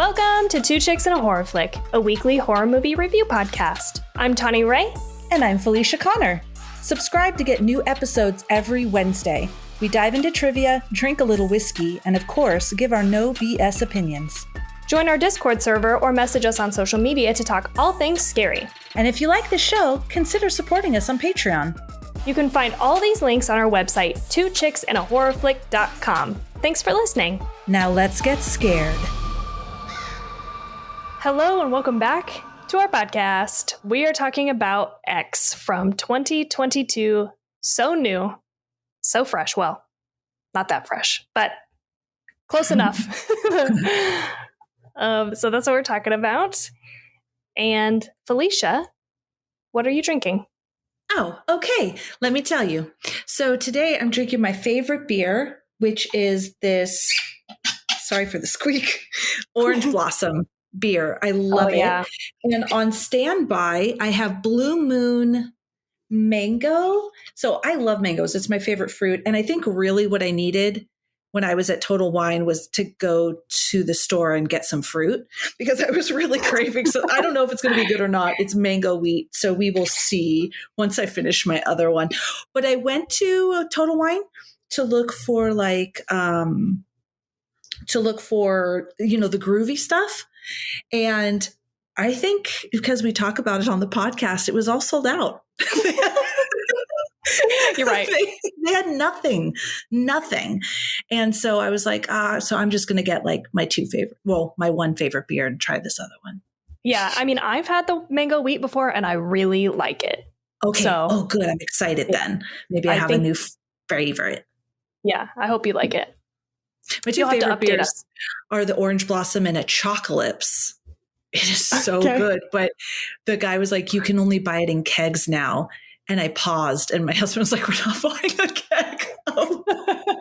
Welcome to Two Chicks and a Horror Flick, a weekly horror movie review podcast. I'm Tawny Ray. And I'm Felicia Connor. Subscribe to get new episodes every Wednesday. We dive into trivia, drink a little whiskey, and of course, give our no BS opinions. Join our Discord server or message us on social media to talk all things scary. And if you like the show, consider supporting us on Patreon. You can find all these links on our website, twochicksandahorrorflick.com. Thanks for listening. Now let's get scared. Hello and welcome back to our podcast. We are talking about X from 2022. So new, so fresh. Well, not that fresh, but close enough. So that's what we're talking about. And Felicia, what are you drinking? Oh, okay. Let me tell you. So today I'm drinking my favorite beer, which is this, sorry for the squeak, Orange Blossom beer. I love it. And on standby, I have Blue Moon mango. So I love mangoes. It's my favorite fruit. And I think really what I needed when I was at Total Wine was to go to the store and get some fruit because I was really craving. So I don't know if it's going to be good or not. It's mango wheat. So we will see once I finish my other one. But I went to Total Wine to look for the groovy stuff. And I think because we talk about it on the podcast, it was all sold out. You're right. They had nothing. And so I was like, so I'm just going to get like my one favorite beer and try this other one. Yeah. I mean, I've had the mango wheat before and I really like it. Okay. So, good. I'm excited then. Maybe I have a new favorite. Yeah. I hope you like it. My two favorite beers are the Orange Blossom and a Chocolips. It is so good. But the guy was like, you can only buy it in kegs now. And I paused and my husband was like, we're not buying a keg of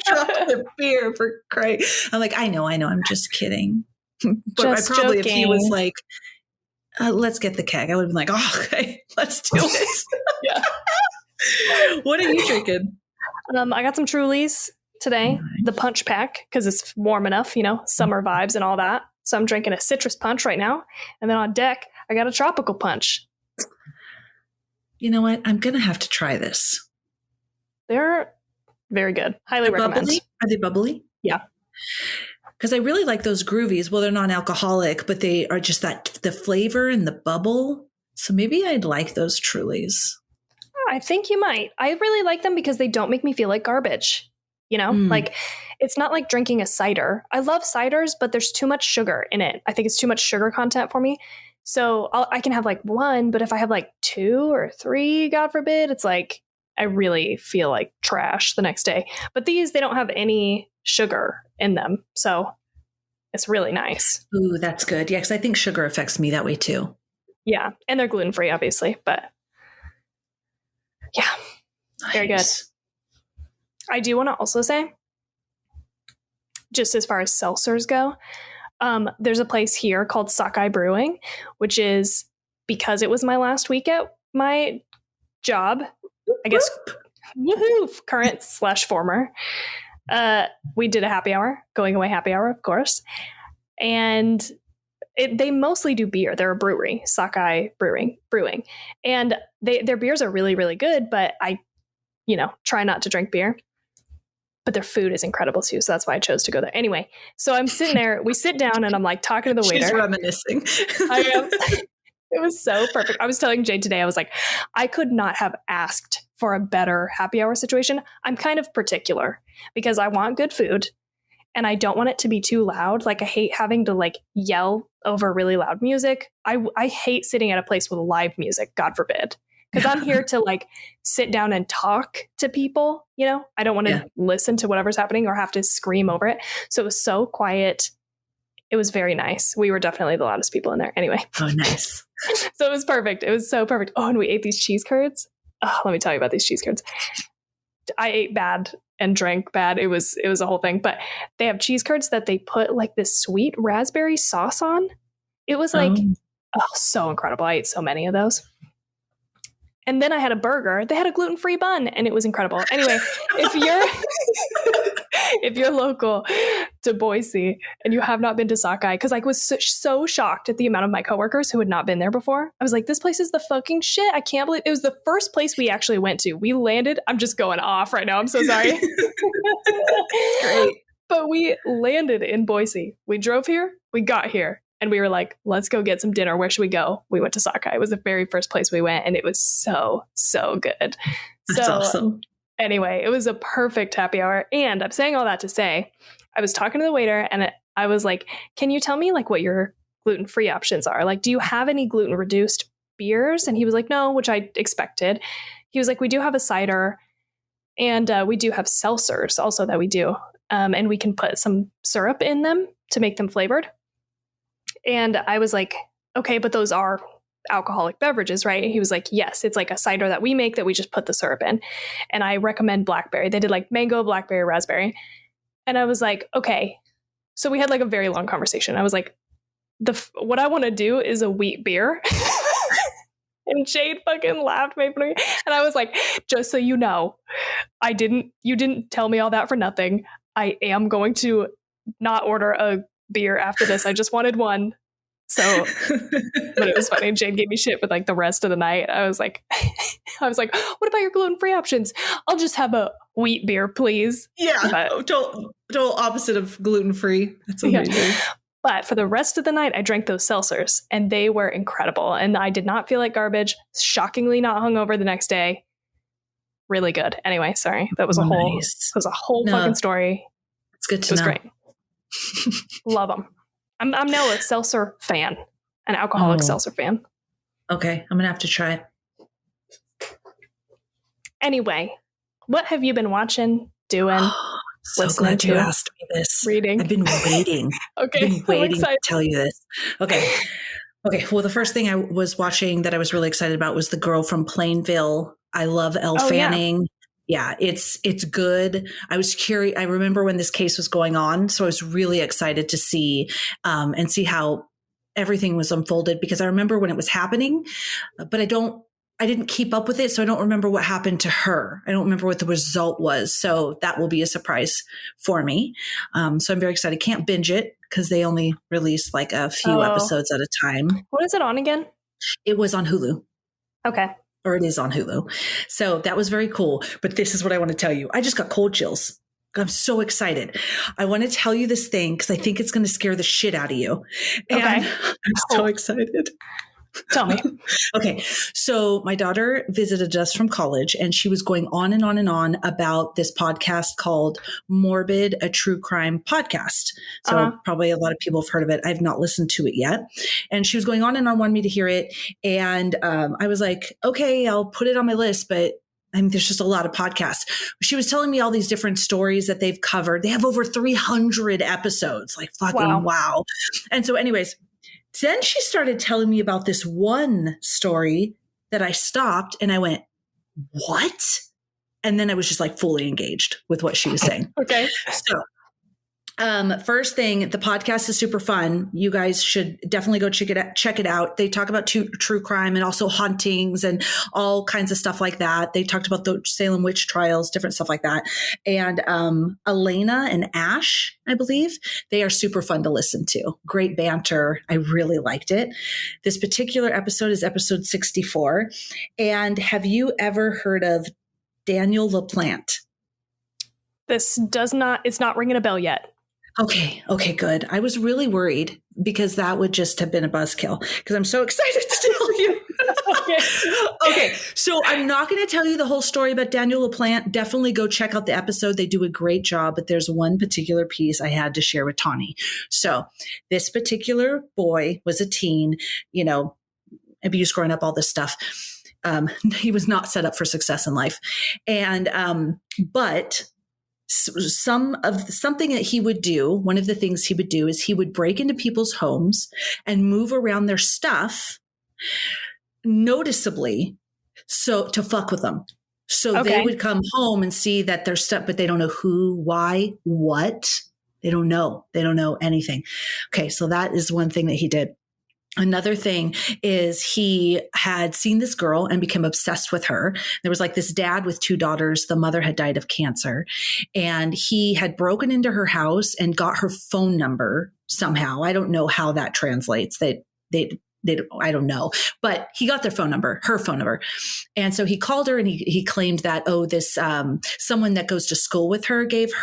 chocolate beer for Christ. I'm like, I know. I'm just kidding. But I probably, if he was like, let's get the keg, I would have been like, oh, okay, let's do it. Yeah. What are you drinking? I got some Trulies today, the punch pack, because it's warm enough, summer vibes and all that. So I'm drinking a citrus punch right now. And then on deck, I got a tropical punch. You know what? I'm going to have to try this. They're very good. Highly recommend. Bubbly? Are they bubbly? Yeah. Because I really like those groovies. Well, they're non-alcoholic, but they are just the flavor and the bubble. So maybe I'd like those Trulies. I think you might. I really like them because they don't make me feel like garbage. Like it's not like drinking a cider. I love ciders, but there's too much sugar in it. I think it's too much sugar content for me. So I can have like one, but if I have like two or three, God forbid, it's like I really feel like trash the next day. But they don't have any sugar in them. So it's really nice. Ooh, that's good. Yeah, because I think sugar affects me that way too. Yeah. And they're gluten-free, obviously. But yeah, very good. I do want to also say, just as far as seltzers go, there's a place here called Sockeye Brewing, which is because it was my last week at my job, I guess, current / former. We did a happy hour, going away happy hour, of course. And they mostly do beer. They're a brewery, Sockeye Brewing. And their beers are really, really good, but I, try not to drink beer. But their food is incredible too. So that's why I chose to go there. Anyway, so I'm sitting there, we sit down and I'm like talking to the waiter. She's reminiscing. I am. It was so perfect. I was telling Jade today, I was like, I could not have asked for a better happy hour situation. I'm kind of particular because I want good food and I don't want it to be too loud. Like I hate having to like yell over really loud music. I hate sitting at a place with live music, God forbid. Because I'm here to like sit down and talk to people, I don't want to listen to whatever's happening or have to scream over it. So it was so quiet. It was very nice. We were definitely the loudest people in there. Anyway. Oh, nice. So it was perfect. It was so perfect. Oh, and we ate these cheese curds. Oh, let me tell you about these cheese curds. I ate bad and drank bad. It was a whole thing. But they have cheese curds that they put like this sweet raspberry sauce on. It was like, so incredible. I ate so many of those. And then I had a burger. They had a gluten-free bun, and it was incredible. Anyway, if you're if you're local to Boise and you have not been to Sockeye, because I was so shocked at the amount of my coworkers who had not been there before. I was like, this place is the fucking shit. I can't believe it was the first place we actually went to. We landed. I'm just going off right now. I'm so sorry. Great. But we landed in Boise. We drove here. We got here. And we were like, let's go get some dinner. Where should we go? We went to Sockeye. It was the very first place we went. And it was so, so good. That's awesome. Anyway, it was a perfect happy hour. And I'm saying all that to say, I was talking to the waiter and I was like, can you tell me like what your gluten-free options are? Like, do you have any gluten-reduced beers? And he was like, no, which I expected. He was like, we do have a cider and we do have seltzers also that we do. And we can put some syrup in them to make them flavored. And I was like, okay, but those are alcoholic beverages, right? He was like, yes, it's like a cider that we make that we just put the syrup in. And I recommend blackberry. They did like mango, blackberry, raspberry. And I was like, okay. So we had like a very long conversation. I was like, what I want to do is a wheat beer. And Jade fucking laughed, made fun of me. And I was like, just so you know, you didn't tell me all that for nothing. I am going to not order a beer after this. I just wanted one. So, but it was funny. Jade gave me shit with like the rest of the night. I was like, what about your gluten-free options? I'll just have a wheat beer, please. Yeah. Total opposite of gluten-free. That's amazing. Yeah. But for the rest of the night, I drank those seltzers and they were incredible. And I did not feel like garbage. Shockingly not hungover the next day. Really good. Anyway, sorry. That was a whole fucking story. It's good to know. It was great. Love them. I'm now a seltzer fan, an alcoholic seltzer fan. Okay. I'm going to have to try it. Anyway, what have you been watching, doing, so glad you asked me this. Reading? I've been waiting. Okay. I've been waiting to tell you this. Okay. Well, the first thing I was watching that I was really excited about was The Girl from Plainville. I love Elle Fanning. Yeah, it's good. I was curious. I remember when this case was going on, so I was really excited to see and see how everything was unfolded, because I remember when it was happening, but I didn't keep up with it, so I don't remember what happened to her. I don't remember what the result was, so that will be a surprise for me. So I'm very excited. Can't binge it because they only release like a few episodes at a time. What is it on again? It was on Hulu. Okay. Or it is on Hulu. So that was very cool. But this is what I want to tell you. I just got cold chills. I'm so excited. I want to tell you this thing because I think it's going to scare the shit out of you. And I'm so excited. Tell me. Okay. So my daughter visited us from college and she was going on and on and on about this podcast called Morbid, a true crime podcast. So probably a lot of people have heard of it. I've not listened to it yet. And she was going on and on, wanted me to hear it. And I was like, okay, I'll put it on my list, but there's just a lot of podcasts. She was telling me all these different stories that they've covered. They have over 300 episodes, like fucking wow. And so anyways, then she started telling me about this one story that I stopped and I went, what? And then I was just like fully engaged with what she was saying. Okay. So first thing, the podcast is super fun. You guys should definitely go check it out. They talk about true crime and also hauntings and all kinds of stuff like that. They talked about the Salem witch trials, different stuff like that. And Elena and Ash, I believe, they are super fun to listen to. Great banter. I really liked it. This particular episode is episode 64. And have you ever heard of Daniel LaPlante? It's not ringing a bell yet. Okay, good. I was really worried because that would just have been a buzzkill because I'm so excited to tell you. Okay, so I'm not going to tell you the whole story about Daniel LaPlante. Definitely go check out the episode. They do a great job, but there's one particular piece I had to share with Tawny. So this particular boy was a teen, abused growing up, all this stuff. He was not set up for success in life. And, but something that he would do, one of the things he would do is he would break into people's homes and move around their stuff noticeably so to fuck with them. So they would come home and see that their stuff, but they don't know who, why, what. They don't know. They don't know anything. Okay. So that is one thing that he did. Another thing is he had seen this girl and become obsessed with her. There was like this dad with 2 daughters. The mother had died of cancer, and he had broken into her house and got her phone number somehow. I don't know how that translates. I don't know, but he got their phone number, her phone number. And so he called her and he claimed that, this, someone that goes to school with her gave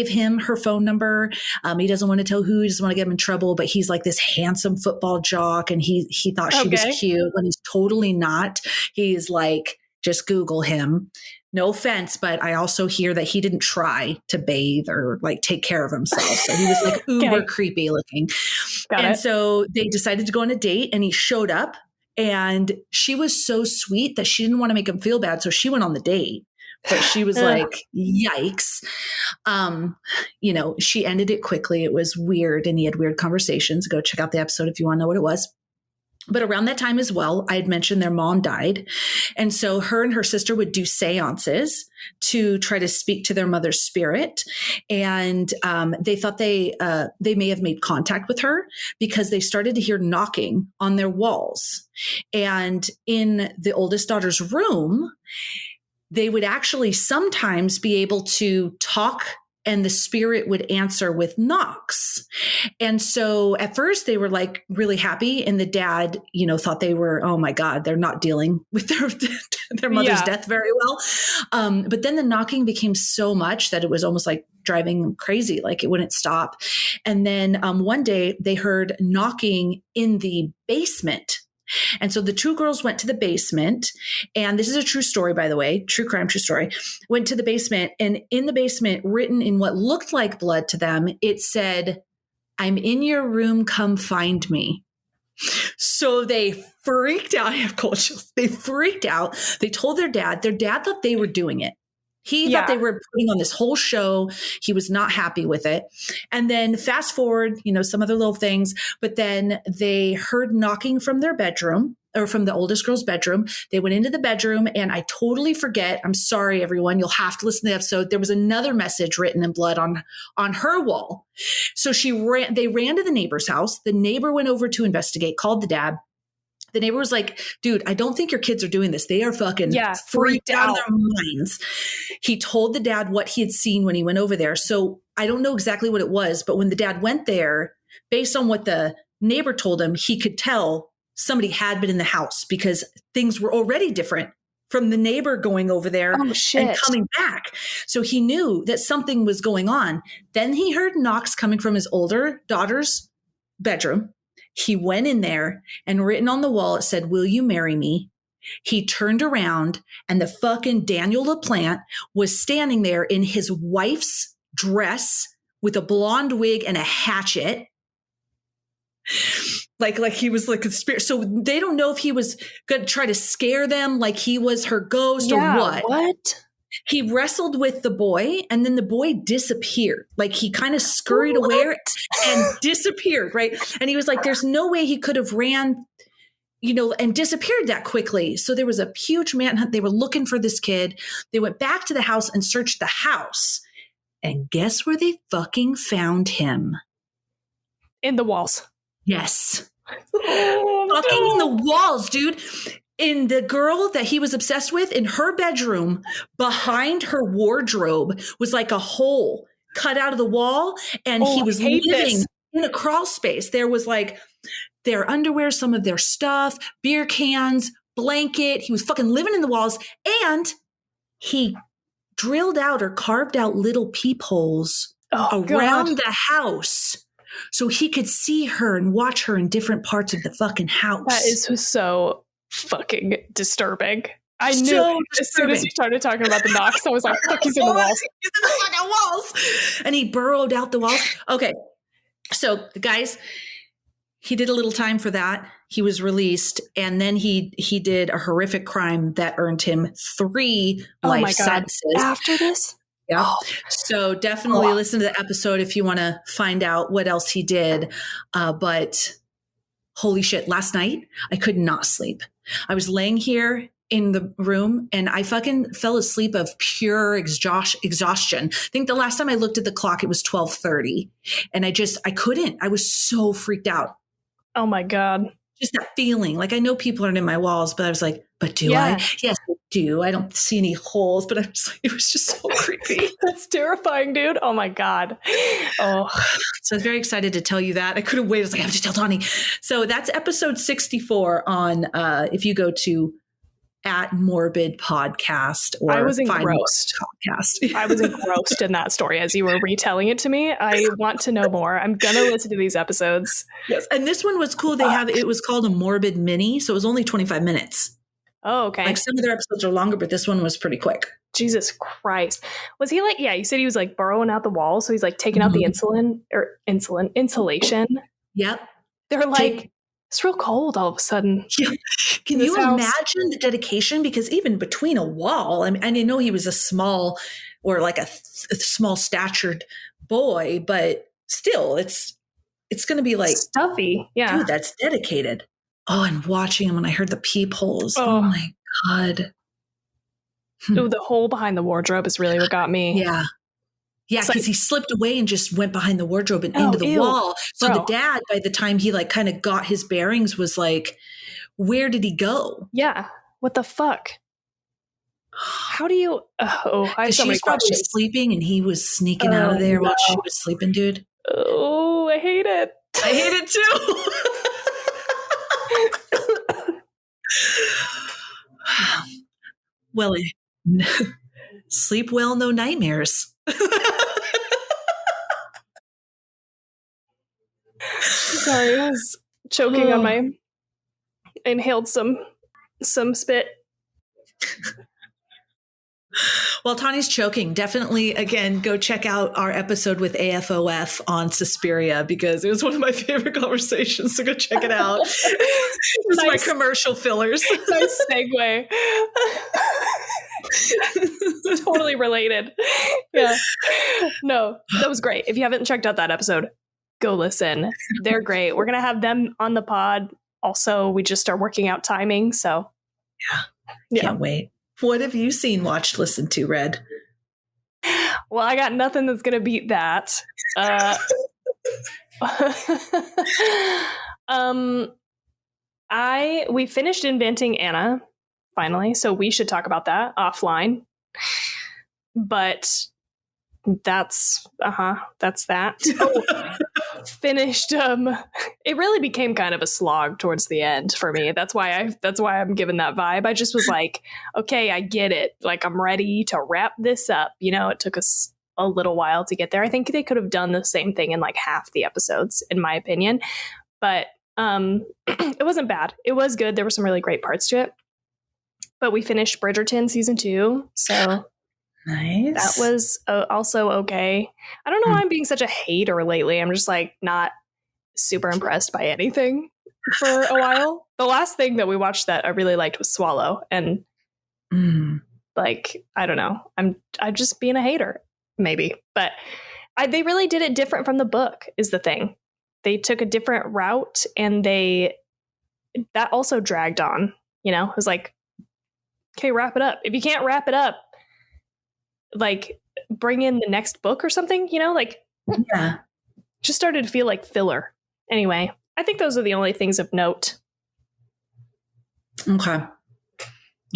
him her phone number. He doesn't want to tell who, he doesn't want to get him in trouble, but he's like this handsome football jock. And he thought she was cute when he's totally not. He's like, just Google him. No offense, but I also hear that he didn't try to bathe or like take care of himself. So he was like uber creepy looking. So they decided to go on a date, and he showed up, and she was so sweet that she didn't want to make him feel bad. So she went on the date, but she was like, yikes. She ended it quickly. It was weird, and he had weird conversations. Go check out the episode if you want to know what it was. But around that time as well, I had mentioned their mom died. And so her and her sister would do seances to try to speak to their mother's spirit. And they thought they may have made contact with her because they started to hear knocking on their walls. And in the oldest daughter's room, they would actually sometimes be able to talk, and the spirit would answer with knocks. And so at first they were like really happy. And the dad, thought they were, oh my God, they're not dealing with their mother's death very well. But then the knocking became so much that it was almost like driving them crazy. Like it wouldn't stop. And then one day they heard knocking in the basement. And so the 2 girls went to the basement, and this is a true story, by the way, true crime, true story, went to the basement, and in the basement, written in what looked like blood to them, it said, "I'm in your room, come find me." So they freaked out. I have cold chills. They freaked out. They told their dad. Their dad thought they were doing it. He thought they were putting on this whole show. He was not happy with it. And then fast forward, some other little things, but then they heard knocking from their bedroom, or from the oldest girl's bedroom. They went into the bedroom, and I totally forget. I'm sorry, everyone. You'll have to listen to the episode. There was another message written in blood on her wall. So they ran to the neighbor's house. The neighbor went over to investigate, called the dad. The neighbor was like, dude, I don't think your kids are doing this. They are fucking freaked out of their minds. He told the dad what he had seen when he went over there. So I don't know exactly what it was, but when the dad went there, based on what the neighbor told him, he could tell somebody had been in the house because things were already different from the neighbor going over there and coming back. So he knew that something was going on. Then he heard knocks coming from his older daughter's bedroom. He went in there, and written on the wall, it said, "Will you marry me?" He turned around, and the fucking Daniel LaPlante was standing there in his wife's dress with a blonde wig and a hatchet. Like he was like a spirit. So they don't know if he was going to try to scare them like he was her ghost or what. What? He wrestled with the boy, and then the boy disappeared. Like he kind of scurried away and disappeared, right? And he was like, there's no way he could have ran, and disappeared that quickly. So there was a huge manhunt. They were looking for this kid. They went back to the house and searched the house. And guess where they fucking found him? In the walls. Yes. Fucking in the walls, dude. In the girl that he was obsessed with, in her bedroom, behind her wardrobe was like a hole cut out of the wall. And he was living in a crawl space. There was like their underwear, some of their stuff, beer cans, blanket. He was fucking living in the walls. And he drilled out or carved out little peepholes around the house so he could see her and watch her in different parts of the fucking house. That is so fucking disturbing. I knew as soon as you started talking about the knocks, I was like, fuck, he's in the walls. He's in the fucking walls. And he burrowed out the walls. Okay. So the guys, he did a little time for that. He was released. And then he did a horrific crime that earned him 3 life sentences. After this? Yeah. So definitely listen to the episode if you want to find out what else he did. But holy shit, last night I could not sleep. I was laying here in the room and I fucking fell asleep of pure exhaustion. I think the last time I looked at the clock, it was 12:30 and I couldn't. I was so freaked out. Oh my God. Just that feeling. Like, I know people aren't in my walls, but I was like, but do I? Yes, I do. I don't see any holes, but I'm just like, it was just so creepy. That's terrifying, dude. Oh my God. Oh. So I was very excited to tell you that. I couldn't wait. I was like, I have to tell Tawny. So that's episode 64 on, if you go to @Morbid Podcast or I was engrossed. Podcast. I was engrossed in that story as you were retelling it to me. I want to know more. I'm going to listen to these episodes. Yes. And this one was cool. It was called a Morbid Mini. So it was only 25 minutes. Oh, okay. Like some of their episodes are longer, but this one was pretty quick. Jesus Christ. Was he like, yeah, you said he was like burrowing out the wall. So he's like taking out the insulation. Yep. They're like, it's real cold all of a sudden. Yeah. Can you imagine the dedication? Because even between a wall, I mean, I know he was a small or like a small statured boy, but still it's going to be like stuffy. Yeah. Dude, that's dedicated. Oh, and watching him when I heard the peepholes. Oh my God. Ooh, the hole behind the wardrobe is really what got me. Yeah. Yeah, because he slipped away and just went behind the wardrobe and into the wall. So the dad, by the time he like kind of got his bearings, was like, where did he go? Yeah. What the fuck? How do you? Oh, I have so many probably questions. Sleeping and he was sneaking out of there while she was sleeping, dude. Oh, I hate it. I hate it too. Well, sleep well, no nightmares. Sorry, I was choking on my. Inhaled some spit. While Tawny's choking, definitely, again, go check out our episode with AFOF on Suspiria because it was one of my favorite conversations. So go check it out. It was my commercial fillers. Nice segue. Totally related. Yeah. No, that was great. If you haven't checked out that episode, go listen. They're great. We're going to have them on the pod. Also, we just are working out timing. So yeah. Can't wait. What have you seen, watched, listened to, read? Well, I got nothing that's going to beat that. We finished Inventing Anna finally, so we should talk about that offline. But that's that. Finished. It really became kind of a slog towards the end for me. That's why I'm giving that vibe. I just was like, okay, I get it. Like, I'm ready to wrap this up. You know, it took us a little while to get there. I think they could have done the same thing in like half the episodes, in my opinion. But it wasn't bad. It was good. There were some really great parts to it. But we finished Bridgerton season 2, so. Nice. That was also okay. I don't know why I'm being such a hater lately. I'm just like not super impressed by anything for a while. The last thing that we watched that I really liked was Swallow, and like, I don't know. I'm just being a hater, maybe. But they really did it different from the book is the thing. They took a different route, and that also dragged on. You know, it was like, okay, wrap it up. If you can't wrap it up, like, bring in the next book or something, you know, like, just started to feel like filler. Anyway, I think those are the only things of note. Okay. All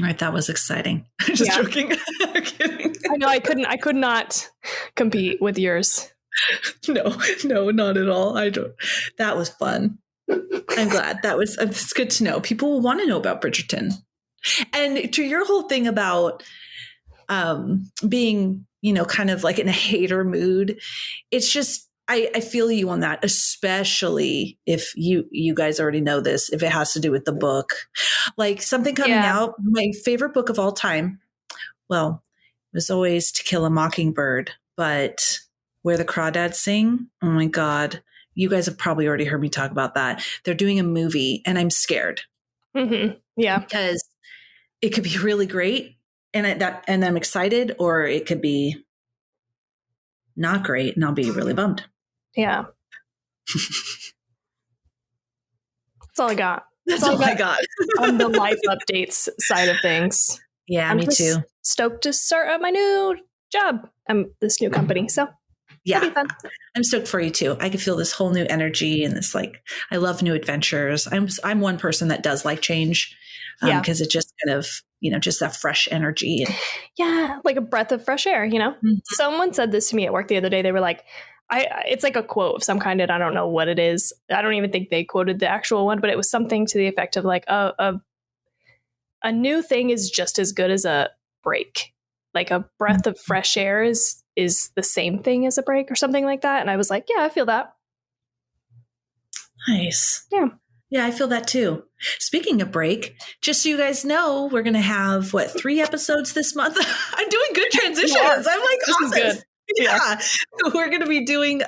right. That was exciting. Just joking. I'm kidding. I know I could not compete with yours. No, not at all. That was fun. I'm glad. It's good to know. People will want to know about Bridgerton. And to your whole thing about being, you know, kind of like in a hater mood. It's just, I feel you on that, especially if you guys already know this, if it has to do with the book, like something coming out. My favorite book of all time, well, it was always To Kill a Mockingbird, but Where the Crawdads Sing. Oh my God. You guys have probably already heard me talk about that. They're doing a movie and I'm scared. Mm-hmm. Yeah. Because it could be really great. And I'm excited, or it could be not great, and I'll be really bummed. Yeah, that's all I got. That's all I got on the life updates side of things. Yeah, me too. Stoked to start at my new job. This new company. So Yeah. That'd be fun. I'm stoked for you too. I can feel this whole new energy and this I love new adventures. I'm one person that does like change because it just kind of, just that fresh energy. Yeah, like a breath of fresh air, Mm-hmm. Someone said this to me at work the other day. They were like, it's like a quote of some kind, and I don't know what it is. I don't even think they quoted the actual one, but it was something to the effect of like a new thing is just as good as a break. Like a breath of fresh air is the same thing as a break or something like that. And I was like, yeah, I feel that. Nice. Yeah. Yeah, I feel that too. Speaking of break, just so you guys know, we're going to have 3 episodes this month. I'm doing good transitions. I'm like, this awesome. Is good. Yeah. We're going to be doing,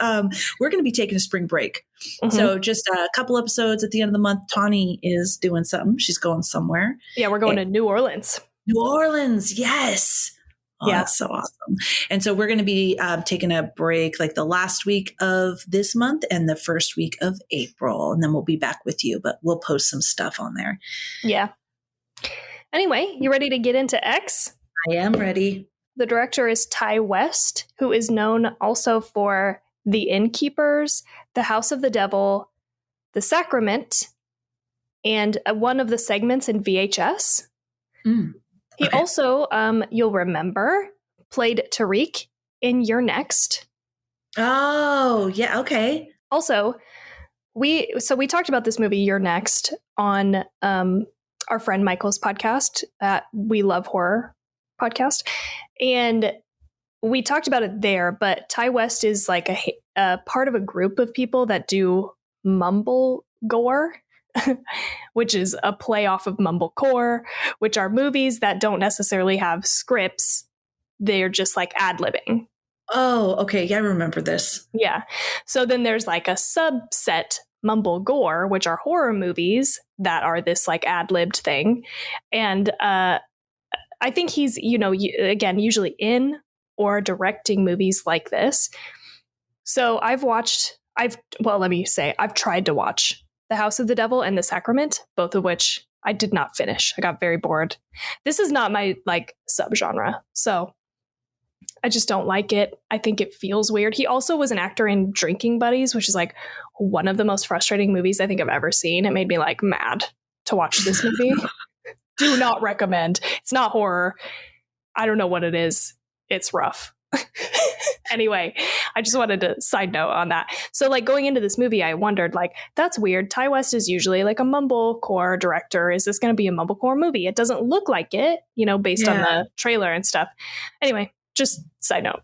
we're going to be taking a spring break. Mm-hmm. So just a couple episodes at the end of the month. Tawny is doing something. She's going somewhere. Yeah, we're going to New Orleans. New Orleans. Yes. Oh, yeah. That's so awesome. And so we're going to be taking a break like the last week of this month and the first week of April. And then we'll be back with you, but we'll post some stuff on there. Yeah. Anyway, you ready to get into X? I am ready. The director is Ty West, who is known also for The Innkeepers, The House of the Devil, The Sacrament, and one of the segments in VHS. He also, you'll remember, played Tariq in You're Next. Oh, yeah, okay. Also, we talked about this movie, You're Next, on our friend Michael's podcast at We Love Horror podcast. And we talked about it there, but Ty West is like a part of a group of people that do mumble gore. Which is a play off of mumblecore, which are movies that don't necessarily have scripts. They're just like ad-libbing. Oh, okay. Yeah, I remember this. Yeah. So then there's like a subset mumble gore, which are horror movies that are this like ad-libbed thing. And I think he's, again, usually in or directing movies like this. So I've tried to watch The House of the Devil and The Sacrament, both of which I did not finish. I got very bored. This is not my subgenre, so I just don't like it. I think it feels weird. He also was an actor in Drinking Buddies, which is like one of the most frustrating movies I think I've ever seen. It made me mad to watch this movie. Do not recommend. It's not horror. I don't know what it is. It's rough. Anyway, I just wanted to side note on that. So going into this movie, I wondered that's weird. Ty West is usually a mumblecore director. Is this going to be a mumblecore movie? It doesn't look like it, based on the trailer and stuff. Anyway, just side note.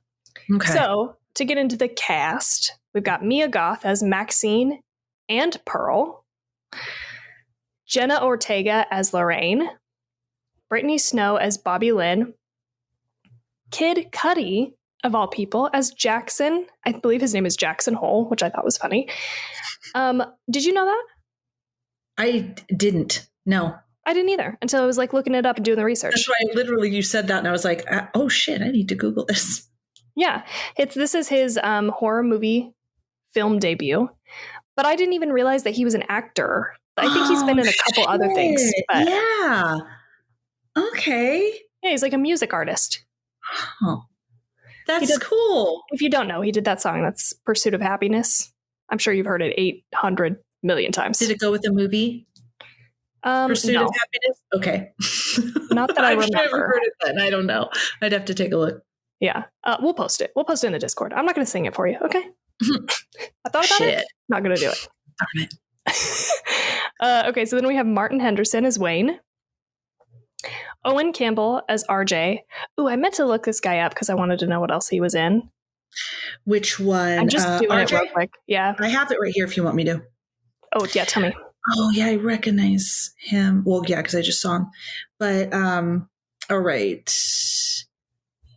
Okay. So to get into the cast, we've got Mia Goth as Maxine and Pearl, Jenna Ortega as Lorraine, Brittany Snow as Bobby Lynn, Kid Cudi, of all people, as Jackson. I believe his name is Jackson Hole, which I thought was funny. Did you know that? I didn't. No. I didn't either until I was looking it up and doing the research. That's why you said that and I was like, oh shit, I need to Google this. Yeah. This is his horror movie film debut. But I didn't even realize that he was an actor. I think he's been in a couple other things. But yeah. Okay. Yeah, he's a music artist. Oh. That's cool. If you don't know, he did that song. That's Pursuit of Happiness. I'm sure you've heard it 800 million times. Did it go with the movie? Pursuit of Happiness? Okay. Not that I remember. I've never heard it then. I don't know. I'd have to take a look. Yeah. We'll post it. We'll post it in the Discord. I'm not going to sing it for you. Okay. I thought about it. Not going to do it. Darn it. Okay. So then we have Martin Henderson as Wayne. Owen Campbell as RJ. Ooh, I meant to look this guy up because I wanted to know what else he was in. Which one? I'm just doing RJ? it real quick. Yeah. I have it right here if you want me to. Oh, yeah. Tell me. Oh, yeah. I recognize him. Well, yeah, because I just saw him. But, all right.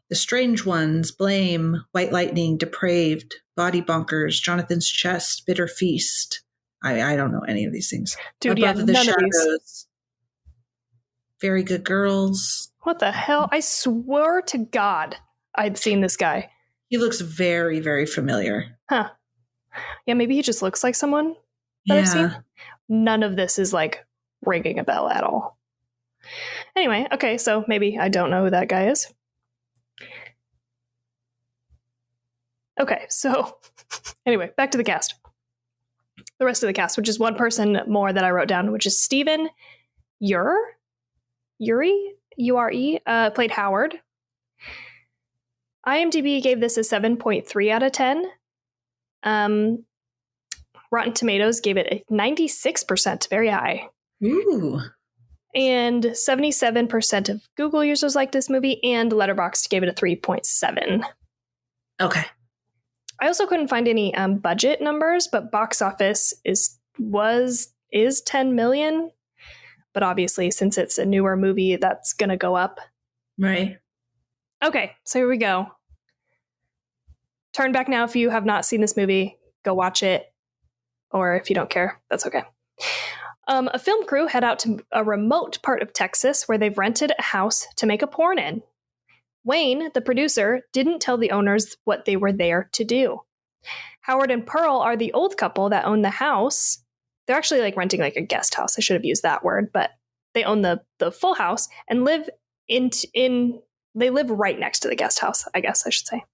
The Strange Ones, Blame, White Lightning, Depraved, Body Bunkers, Jonathan's Chest, Bitter Feast. I don't know any of these things. Dude, Above the none Shadows. Of these. Very Good Girls. What the hell? I swear to God I'd seen this guy. He looks very, very familiar. Huh. Yeah, maybe he just looks like someone that I've seen. None of this is ringing a bell at all. Anyway, okay, so maybe I don't know who that guy is. Okay, so anyway, back to the cast. The rest of the cast, which is one person more that I wrote down, which is Stephen Ure, U-R-E, played Howard. IMDb gave this a 7.3 out of 10. Rotten Tomatoes gave it a 96%, very high. Ooh. And 77% of Google users liked this movie, and Letterboxd gave it a 3.7. Okay. I also couldn't find any budget numbers, but box office is 10 million. But obviously, since it's a newer movie, that's going to go up. Right. Okay, so here we go. Turn back now if you have not seen this movie. Go watch it. Or if you don't care, that's okay. A film crew head out to a remote part of Texas where they've rented a house to make a porn in. Wayne, the producer, didn't tell the owners what they were there to do. Howard and Pearl are the old couple that own the house. They're actually like renting like a guest house. I should have used that word, but they own the full house and live they live right next to the guest house, I guess I should say.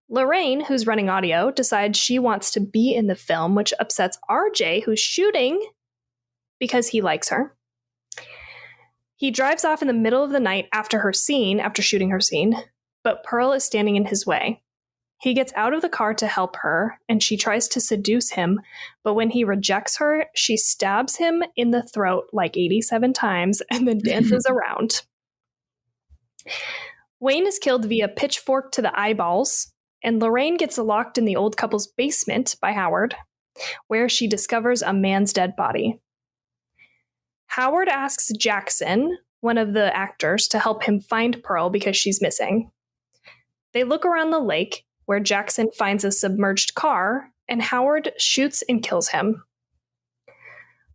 Lorraine, who's running audio, decides she wants to be in the film, which upsets RJ, who's shooting because he likes her. He drives off in the middle of the night after shooting her scene, but Pearl is standing in his way. He gets out of the car to help her, and she tries to seduce him, but when he rejects her, she stabs him in the throat like 87 times and then dances around. Wayne is killed via pitchfork to the eyeballs, and Lorraine gets locked in the old couple's basement by Howard, where she discovers a man's dead body. Howard asks Jackson, one of the actors, to help him find Pearl because she's missing. They look around the lake, where Jackson finds a submerged car, and Howard shoots and kills him.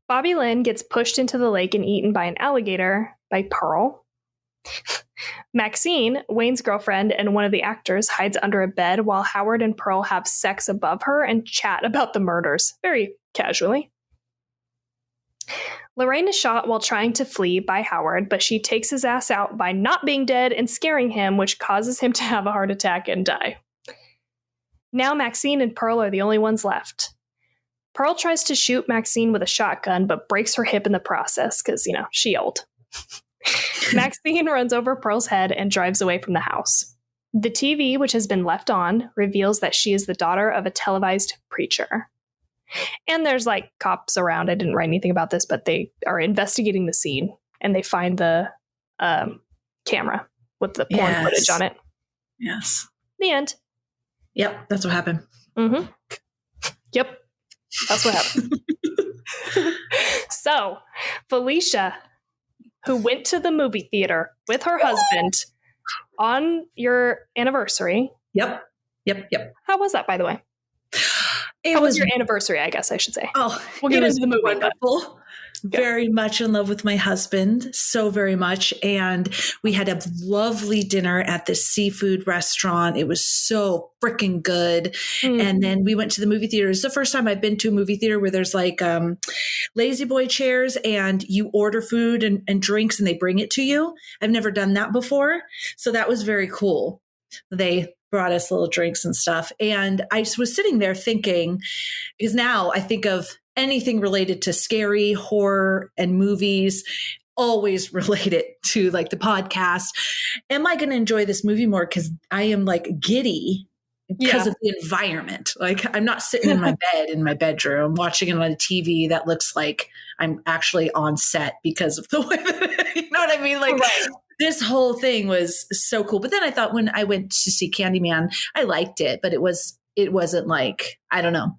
Bobby Lynn gets pushed into the lake and eaten by an alligator by Pearl. Maxine, Wayne's girlfriend and one of the actors, hides under a bed while Howard and Pearl have sex above her and chat about the murders, very casually. Lorraine is shot while trying to flee by Howard, but she takes his ass out by not being dead and scaring him, which causes him to have a heart attack and die. Now Maxine and Pearl are the only ones left. Pearl tries to shoot Maxine with a shotgun, but breaks her hip in the process because, she old. Maxine runs over Pearl's head and drives away from the house. The TV, which has been left on, reveals that she is the daughter of a televised preacher. And there's like cops around. I didn't write anything about this, but they are investigating the scene and they find the camera with the porn footage on it. Yes. The end. Yep. That's what happened. Mm-hmm. Yep. That's what happened. So, Felicia, who went to the movie theater with her husband on your anniversary. Yep. How was that, by the way? How was your anniversary, I guess I should say. Oh, we'll get into the movie. Wonderful. Very much in love with my husband, so very much. And we had a lovely dinner at this seafood restaurant. It was so freaking good. And then we went to the movie theater. It's the first time I've been to a movie theater where there's like lazy boy chairs and you order food and drinks and they bring it to you. I've never done that before. So that was very cool. They brought us little drinks and stuff. And I was sitting there thinking, because now I think of anything related to scary, horror, and movies, always related to like the podcast. Am I going to enjoy this movie more? Because I am like giddy because of the environment. Like I'm not sitting in my bed in my bedroom watching it on a TV that looks like I'm actually on set because of the way that, you know what I mean? Like this whole thing was so cool. But then I thought when I went to see Candyman, I liked it, but it wasn't like, I don't know.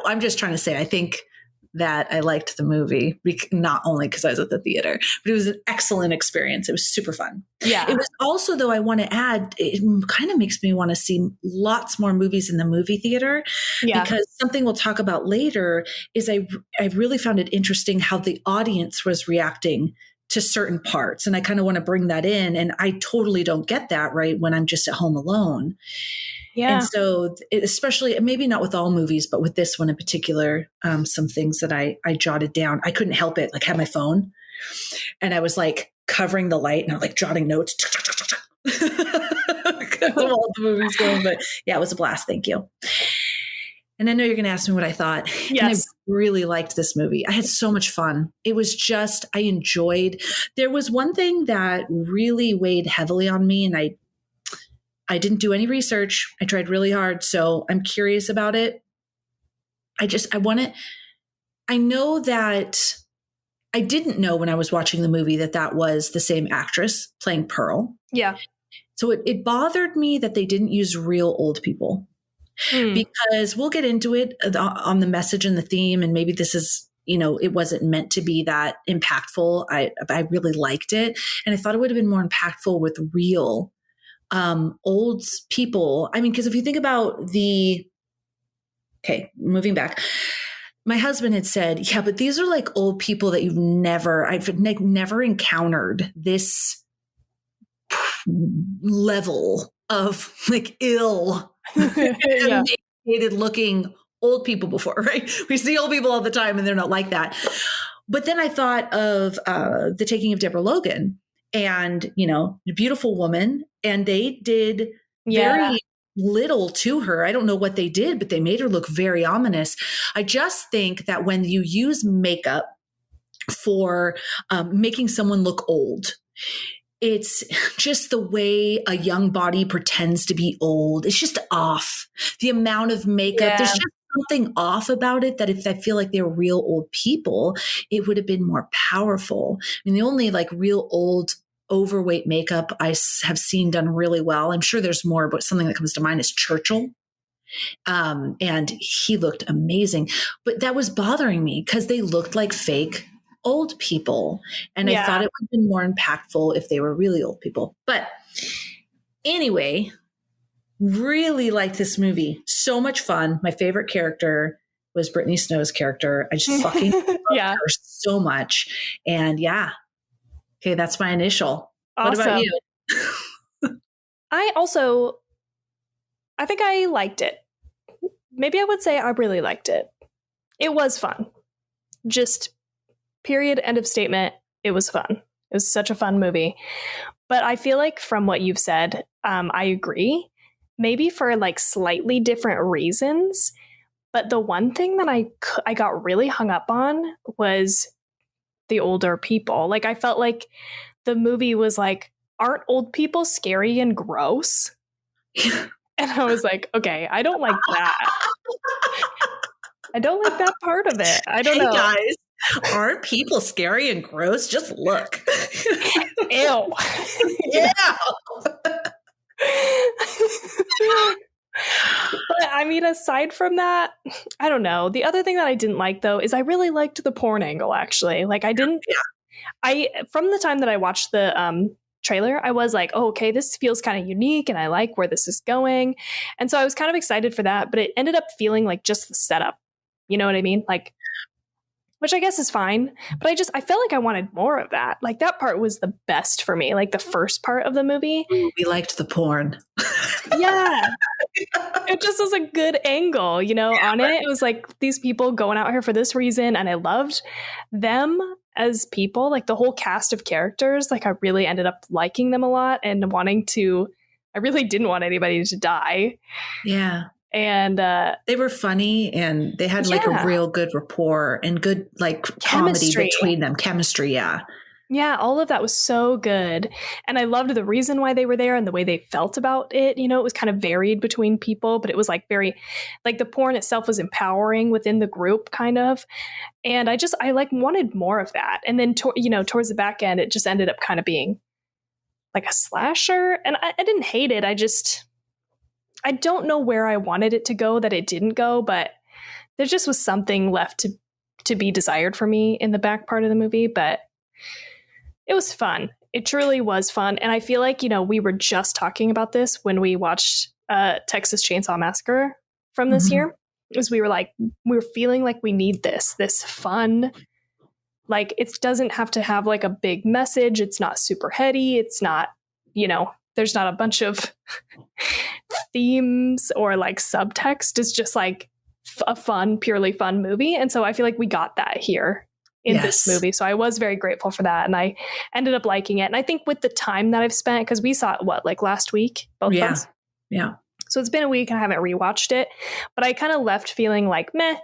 I'm just trying to say, I think that I liked the movie, not only because I was at the theater, but it was an excellent experience. It was super fun. Yeah. It was also, though, I want to add, it kind of makes me want to see lots more movies in the movie theater because something we'll talk about later is I really found it interesting how the audience was reacting to certain parts. And I kind of want to bring that in. And I totally don't get that, right, when I'm just at home alone. Yeah. And so especially, maybe not with all movies, but with this one in particular, some things that I jotted down. I couldn't help it. Like had my phone and I was like covering the light and I was like jotting notes. all the movies going. But yeah, it was a blast. Thank you. And I know you're going to ask me what I thought. Yes. And I really liked this movie. I had so much fun. It was just, I enjoyed. There was one thing that really weighed heavily on me, and I didn't do any research. I tried really hard. So I'm curious about it. I know that I didn't know when I was watching the movie that was the same actress playing Pearl. Yeah. So it bothered me that they didn't use real old people. Because we'll get into it on the message and the theme, and maybe this is, it wasn't meant to be that impactful. I really liked it, and I thought it would have been more impactful with real old people. I mean, because if you think about moving back, my husband had said, yeah, but these are like old people that I've never encountered this level of like ill emaciated looking old people before, right? We see old people all the time and they're not like that. But then I thought of The Taking of Deborah Logan, and, a beautiful woman, and they did very little to her. I don't know what they did, but they made her look very ominous. I just think that when you use makeup for making someone look old, it's just the way a young body pretends to be old. It's just off. The amount of makeup, there's just something off about it that if I feel like they were real old people, it would have been more powerful. I mean, the only like real old overweight makeup I have seen done really well, I'm sure there's more, but something that comes to mind is Churchill. And he looked amazing. But that was bothering me because they looked like fake old people. And I thought it would have been more impactful if they were really old people. But anyway, really liked this movie. So much fun. My favorite character was Brittany Snow's character. I just fucking love her so much. And okay, that's my initial. Awesome. What about you? I think I liked it. Maybe I would say I really liked it. It was fun. Just period, end of statement. It was fun. It was such a fun movie. But I feel like from what you've said, I agree. Maybe for like slightly different reasons. But the one thing that I got really hung up on was the older people. Like I felt like the movie was like, aren't old people scary and gross? And I was like, okay, I don't like that. I don't like that part of it. I don't know. Guys, aren't people scary and gross? Just look. Ew. Yeah. But I mean, aside from that, I don't know. The other thing that I didn't like, though, is I really liked the porn angle, actually. Like from the time that I watched the trailer, I was like, oh, okay, this feels kind of unique and I like where this is going. And so I was kind of excited for that, but it ended up feeling like just the setup. You know what I mean? Like, which I guess is fine, but I felt like I wanted more of that. Like that part was the best for me, like the first part of the movie. We liked the porn. Yeah. It just was a good angle, on it. It was like these people going out here for this reason. And I loved them as people, like the whole cast of characters. Like I really ended up liking them a lot and I really didn't want anybody to die. Yeah. And they were funny and they had like a real good rapport and good like comedy between them. Chemistry. Yeah. Yeah. All of that was so good. And I loved the reason why they were there and the way they felt about it. It was kind of varied between people, but it was like very, like the porn itself was empowering within the group kind of. And I like wanted more of that. And then, towards the back end, it just ended up kind of being like a slasher. And I didn't hate it. I don't know where I wanted it to go that it didn't go, but there just was something left to be desired for me in the back part of the movie. But it was fun. It truly was fun. And I feel like, we were just talking about this when we watched Texas Chainsaw Massacre from this year. Is we were feeling like we need this fun. Like it doesn't have to have like a big message. It's not super heady. It's not, there's not a bunch of themes or like subtext. It's just like a purely fun movie. And so I feel like we got that here in this movie. So I was very grateful for that. And I ended up liking it. And I think with the time that I've spent, because we saw it, like last week, both of us? Yeah. So it's been a week and I haven't rewatched it, but I kind of left feeling like meh.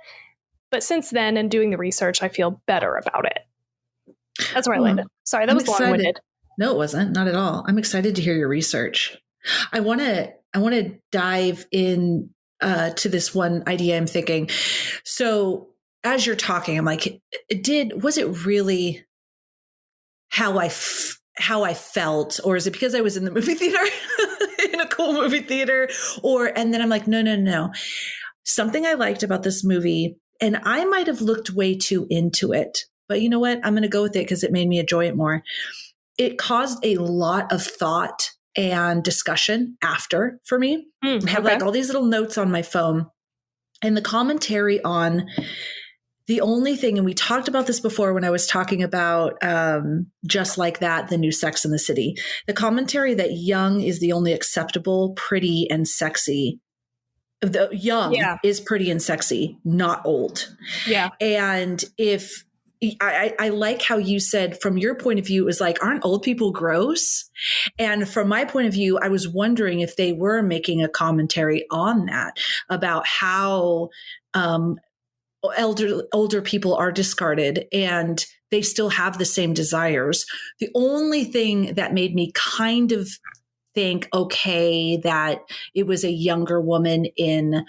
But since then and doing the research, I feel better about it. That's where I landed. Sorry, that was long-winded. No, it wasn't. Not at all. I'm excited to hear your research. I want to dive in to this one idea I'm thinking. So as you're talking, I'm like, was it really how I felt, or is it because I was in the movie theater, in a cool movie theater, and then I'm like, no. Something I liked about this movie, and I might have looked way too into it, but you know what? I'm going to go with it because it made me enjoy it more. It caused a lot of thought and discussion after for me. I have like all these little notes on my phone, and the commentary on the only thing, and we talked about this before when I was talking about Just Like That, the new Sex in the City, the commentary that young is the only acceptable, pretty, and sexy. The young is pretty and sexy, not old. Yeah. And if I like how you said from your point of view, it was like, aren't old people gross? And from my point of view, I was wondering if they were making a commentary on that, about how older people are discarded and they still have the same desires. The only thing that made me kind of think, okay, that it was a younger woman in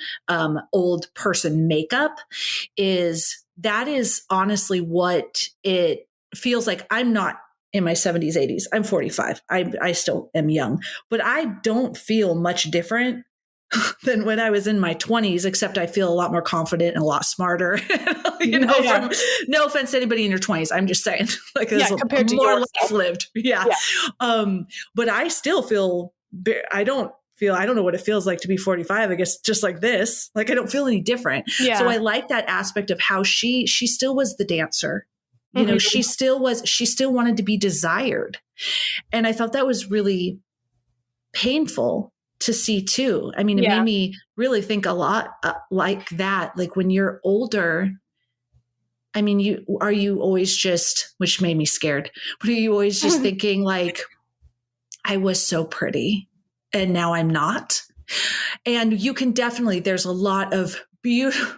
old person makeup, that is honestly what it feels like. I'm not in my 70s, 80s. I'm 45. I still am young, but I don't feel much different than when I was in my 20s, except I feel a lot more confident and a lot smarter. No offense to anybody in your 20s. I'm just saying, like, there's compared to more life lived. Yeah. But I still feel, I don't know what it feels like to be 45, I guess, just like this. Like, I don't feel any different. Yeah. So I like that aspect of how she still was the dancer. You know, she still wanted to be desired. And I thought that was really painful to see too. I mean, it made me really think a lot like that. Like, when you're older, I mean, are you always just, which made me scared, but are you always just thinking like, I was so pretty and now I'm not? And you can definitely, there's a lot of beautiful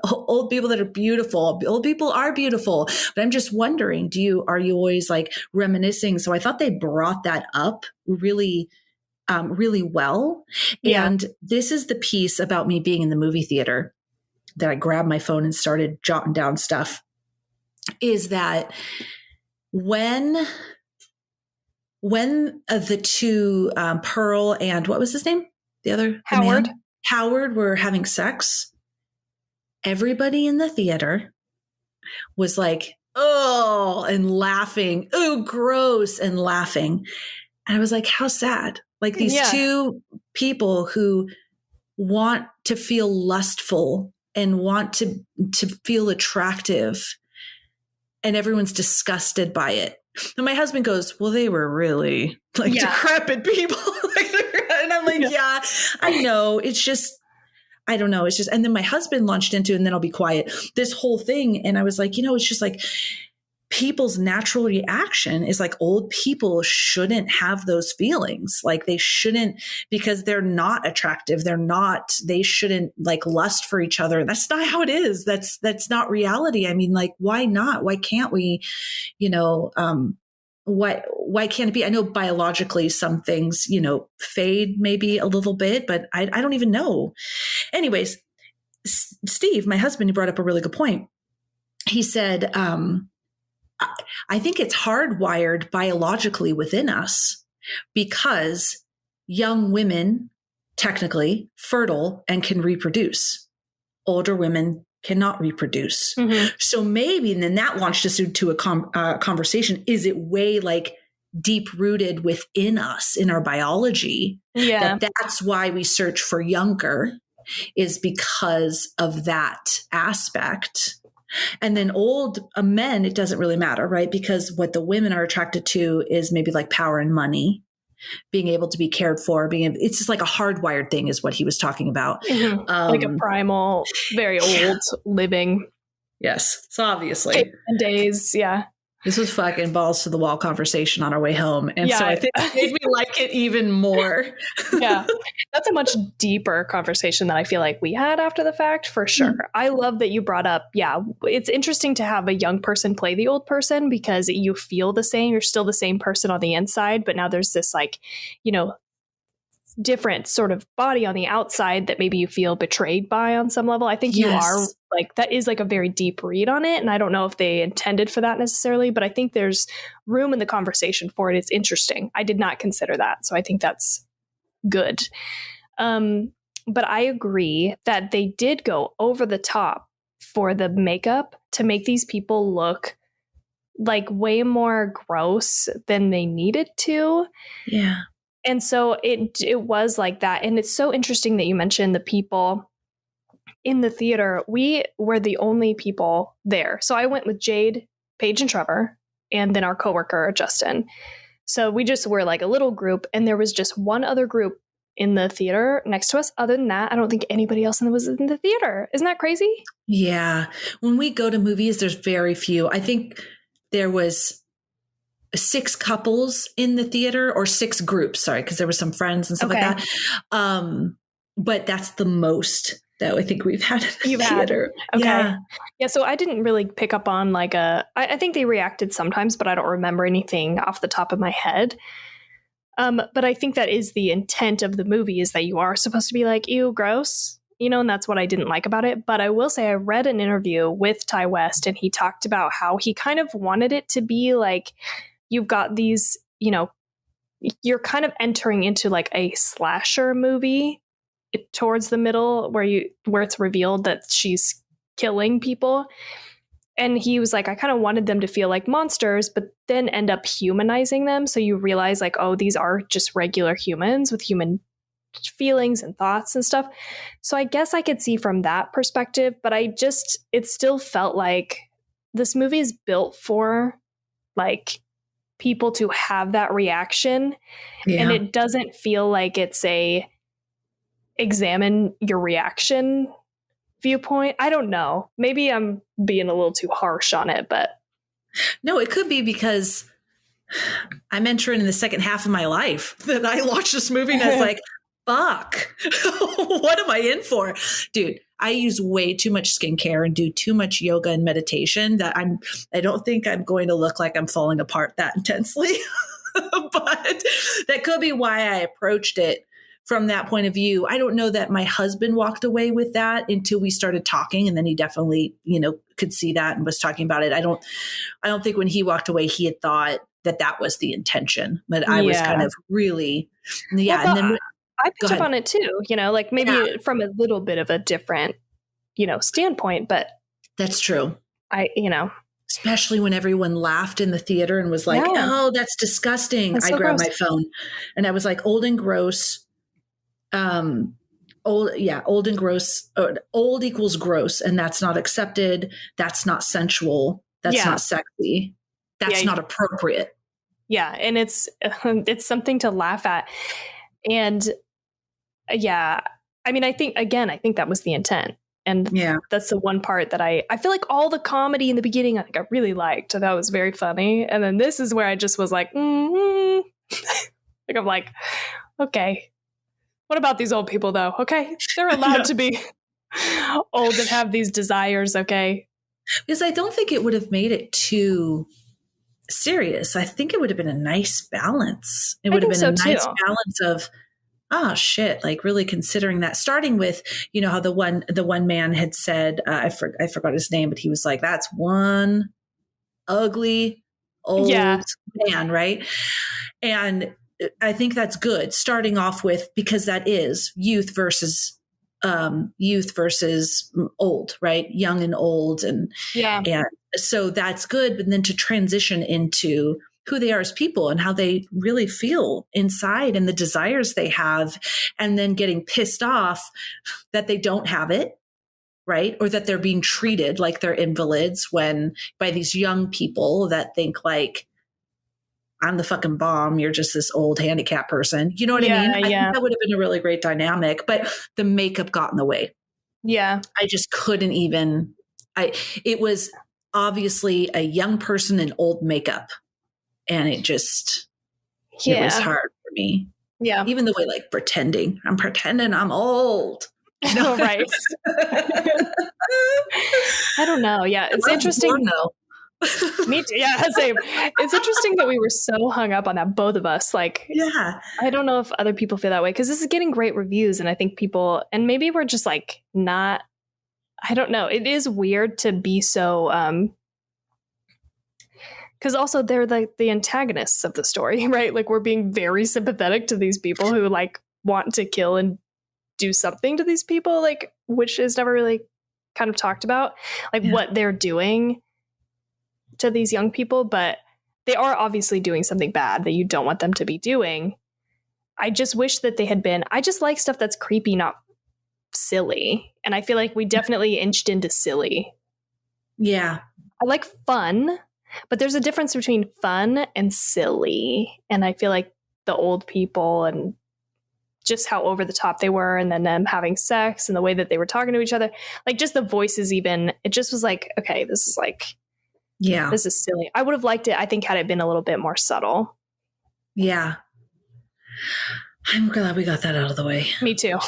old people that are beautiful. Old people are beautiful, but I'm just wondering, are you always like reminiscing? So I thought they brought that up really well. Yeah. And this is the piece about me being in the movie theater that I grabbed my phone and started jotting down stuff, is that when the two, Pearl and what was his name? The other? Howard were having sex, everybody in the theater was like, oh, and laughing. Oh, gross, and laughing. And I was like, how sad. Like, these two people who want to feel lustful and want to feel attractive, and everyone's disgusted by it. And my husband goes, well, they were really like decrepit people. And I'm like, yeah, I know. It's just, I don't know. It's just, and then my husband launched into, and then I'll be quiet, this whole thing. And I was like, it's just like, people's natural reaction is like, old people shouldn't have those feelings. Like, they shouldn't, because they're not attractive. They shouldn't like lust for each other. That's not how it is. That's not reality. I mean, like, why not? Why can't we, why can't it be? I know biologically some things, fade maybe a little bit, but I don't even know. Anyways, Steve, my husband, he brought up a really good point. He said, I think it's hardwired biologically within us, because young women, technically fertile and can reproduce. Older women cannot reproduce. So maybe, and then that launched us into a conversation. Is it way like deep rooted within us, in our biology? Yeah. That's why we search for younger, is because of that aspect. And then old men, it doesn't really matter, right? Because what the women are attracted to is maybe like power and money, being able to be cared for, it's just like a hardwired thing, is what he was talking about. Like a primal, very old living. Yes. So obviously. Days. Yeah. This was fucking balls to the wall conversation on our way home. And so I think it made me like it even more. Yeah. That's a much deeper conversation that I feel like we had after the fact, for sure. I love that you brought up, it's interesting to have a young person play the old person because you feel the same. You're still the same person on the inside, but now there's this like, different sort of body on the outside that maybe you feel betrayed by on some level. I think you are like, that is like a very deep read on it. And I don't know if they intended for that necessarily, but I think there's room in the conversation for it. It's interesting. I did not consider that. So I think that's good. But I agree that they did go over the top for the makeup to make these people look like way more gross than they needed to. Yeah. And so it was like that. And it's so interesting that you mentioned the people in the theater. We were the only people there. So I went with Jade, Paige, and Trevor, and then our coworker, Justin. So we just were like a little group, and there was just one other group in the theater next to us. Other than that, I don't think anybody else was in the theater. Isn't that crazy? Yeah. When we go to movies, there's very few. I think there was 6 couples in the theater, or 6 groups, sorry, because there were some friends and stuff like that. But that's the most that I think we've had in the theater. Okay. Yeah. So I didn't really pick up on like I think they reacted sometimes, but I don't remember anything off the top of my head. But I think that is the intent of the movie, is that you are supposed to be like, ew, gross, and that's what I didn't like about it. But I will say I read an interview with Ty West, and he talked about how he kind of wanted it to be like, you've got these, you're kind of entering into like a slasher movie towards the middle where it's revealed that she's killing people. And he was like, I kind of wanted them to feel like monsters, but then end up humanizing them. So you realize like, oh, these are just regular humans with human feelings and thoughts and stuff. So I guess I could see from that perspective, but it still felt like this movie is built for like people to have that reaction. And it doesn't feel like it's a examine your reaction viewpoint. I don't know. Maybe I'm being a little too harsh on it, but no, it could be because I'm entering in the second half of my life that I watched this movie and I was like, fuck, what am I in for? Dude, I use way too much skincare and do too much yoga and meditation that I don't think I'm going to look like I'm falling apart that intensely. But that could be why I approached it from that point of view. I don't know that my husband walked away with that until we started talking. And then he definitely, could see that and was talking about it. I don't think when he walked away, he had thought that was the intention, but I was kind of really, Well, and then I picked up on it too, like maybe from a little bit of a different, standpoint, but that's true. Especially when everyone laughed in the theater and was like, oh, that's disgusting. I grabbed my phone and I was like, old and gross. Old and gross. Old equals gross. And that's not accepted. That's not sensual. That's not sexy. That's not appropriate. Yeah. And it's something to laugh at. And I mean, I think that was the intent. And that's the one part that I feel like all the comedy in the beginning, I think I really liked. That was very funny. And then this is where I just was like, like, I'm like, okay, what about these old people though? Okay. They're allowed to be old and have these desires. Okay. Because I don't think it would have made it too serious. I think it would have been a nice balance. It would have been a nice balance of, oh shit, like really considering that, starting with, how the one man had said, I forgot his name, but he was like, that's one ugly old man. Right. And I think that's good starting off with, because that is youth versus old, right? Young and old. And so that's good. But then to transition into who they are as people and how they really feel inside and the desires they have, and then getting pissed off that they don't have it, right? Or that they're being treated like they're invalids by these young people that think like, I'm the fucking bomb. You're just this old handicapped person. You know what I mean? I think that would have been a really great dynamic, but the makeup got in the way. Yeah. I just couldn't even, it was obviously a young person in old makeup. And it was hard for me. Yeah. Even the way like I'm pretending I'm old. You know? Right. I don't know. Yeah. It's interesting. Though. Me too. Yeah, same. It's interesting that we were so hung up on that, both of us. Like, yeah, I don't know if other people feel that way, because this is getting great reviews, and I think people, and maybe we're just like not. I don't know. It is weird to be so. Because also they're like the antagonists of the story, right? Like, we're being very sympathetic to these people who like want to kill and do something to these people, like, which is never really kind of talked about, like what they're doing to these young people, but they are obviously doing something bad that you don't want them to be doing. I just wish that they had been, I just like stuff that's creepy, not silly. And I feel like we definitely inched into silly. Yeah. I like fun, but there's a difference between fun and silly. And I feel like the old people and just how over the top they were, and then them having sex and the way that they were talking to each other, like just the voices even, it just was like, okay, this is like, yeah, this is silly. I would have liked it, I think, had it been a little bit more subtle. Yeah. I'm glad we got that out of the way. Me too.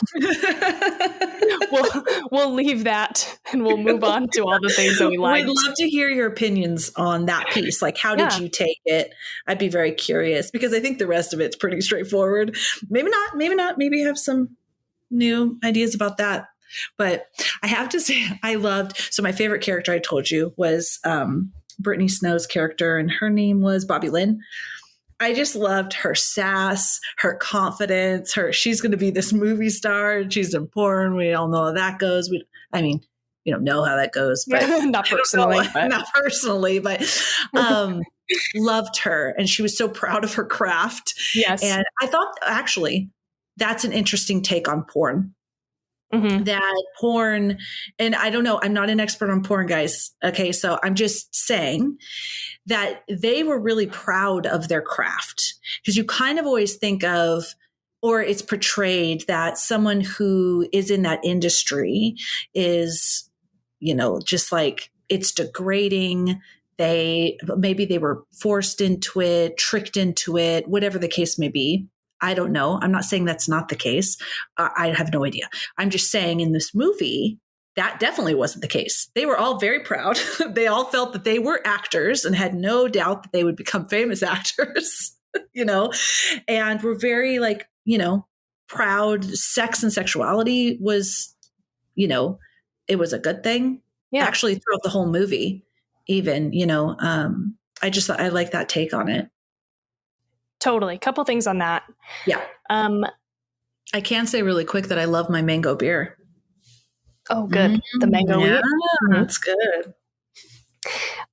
We'll leave that and we'll move on to all the things that we liked. We'd love to hear your opinions on that piece. Like, how did you take it? I'd be very curious, because I think the rest of it's pretty straightforward. Maybe not. Maybe you have some new ideas about that. But I have to say, so my favorite character I told you was Brittany Snow's character, and her name was Bobby Lynn. I just loved her sass, her confidence, she's going to be this movie star, and she's in porn. We all know how that goes. We don't know how that goes, but not personally, but loved her. And she was so proud of her craft. Yes. And I thought, actually, that's an interesting take on porn. Mm-hmm. That porn, and I don't know, I'm not an expert on porn, guys. Okay. So I'm just saying that they were really proud of their craft, because you kind of always think of, or it's portrayed that someone who is in that industry is, just like, it's degrading. Maybe they were forced into it, tricked into it, whatever the case may be. I don't know. I'm not saying that's not the case. I have no idea. I'm just saying in this movie, that definitely wasn't the case. They were all very proud. They all felt that they were actors and had no doubt that they would become famous actors, and were very proud. Sex and sexuality was, it was a good thing. Yeah. Actually, throughout the whole movie, even, I like that take on it. Totally. Couple things on that. Yeah. I can say really quick that I love my mango beer. Oh, good. The mango wheat. That's good.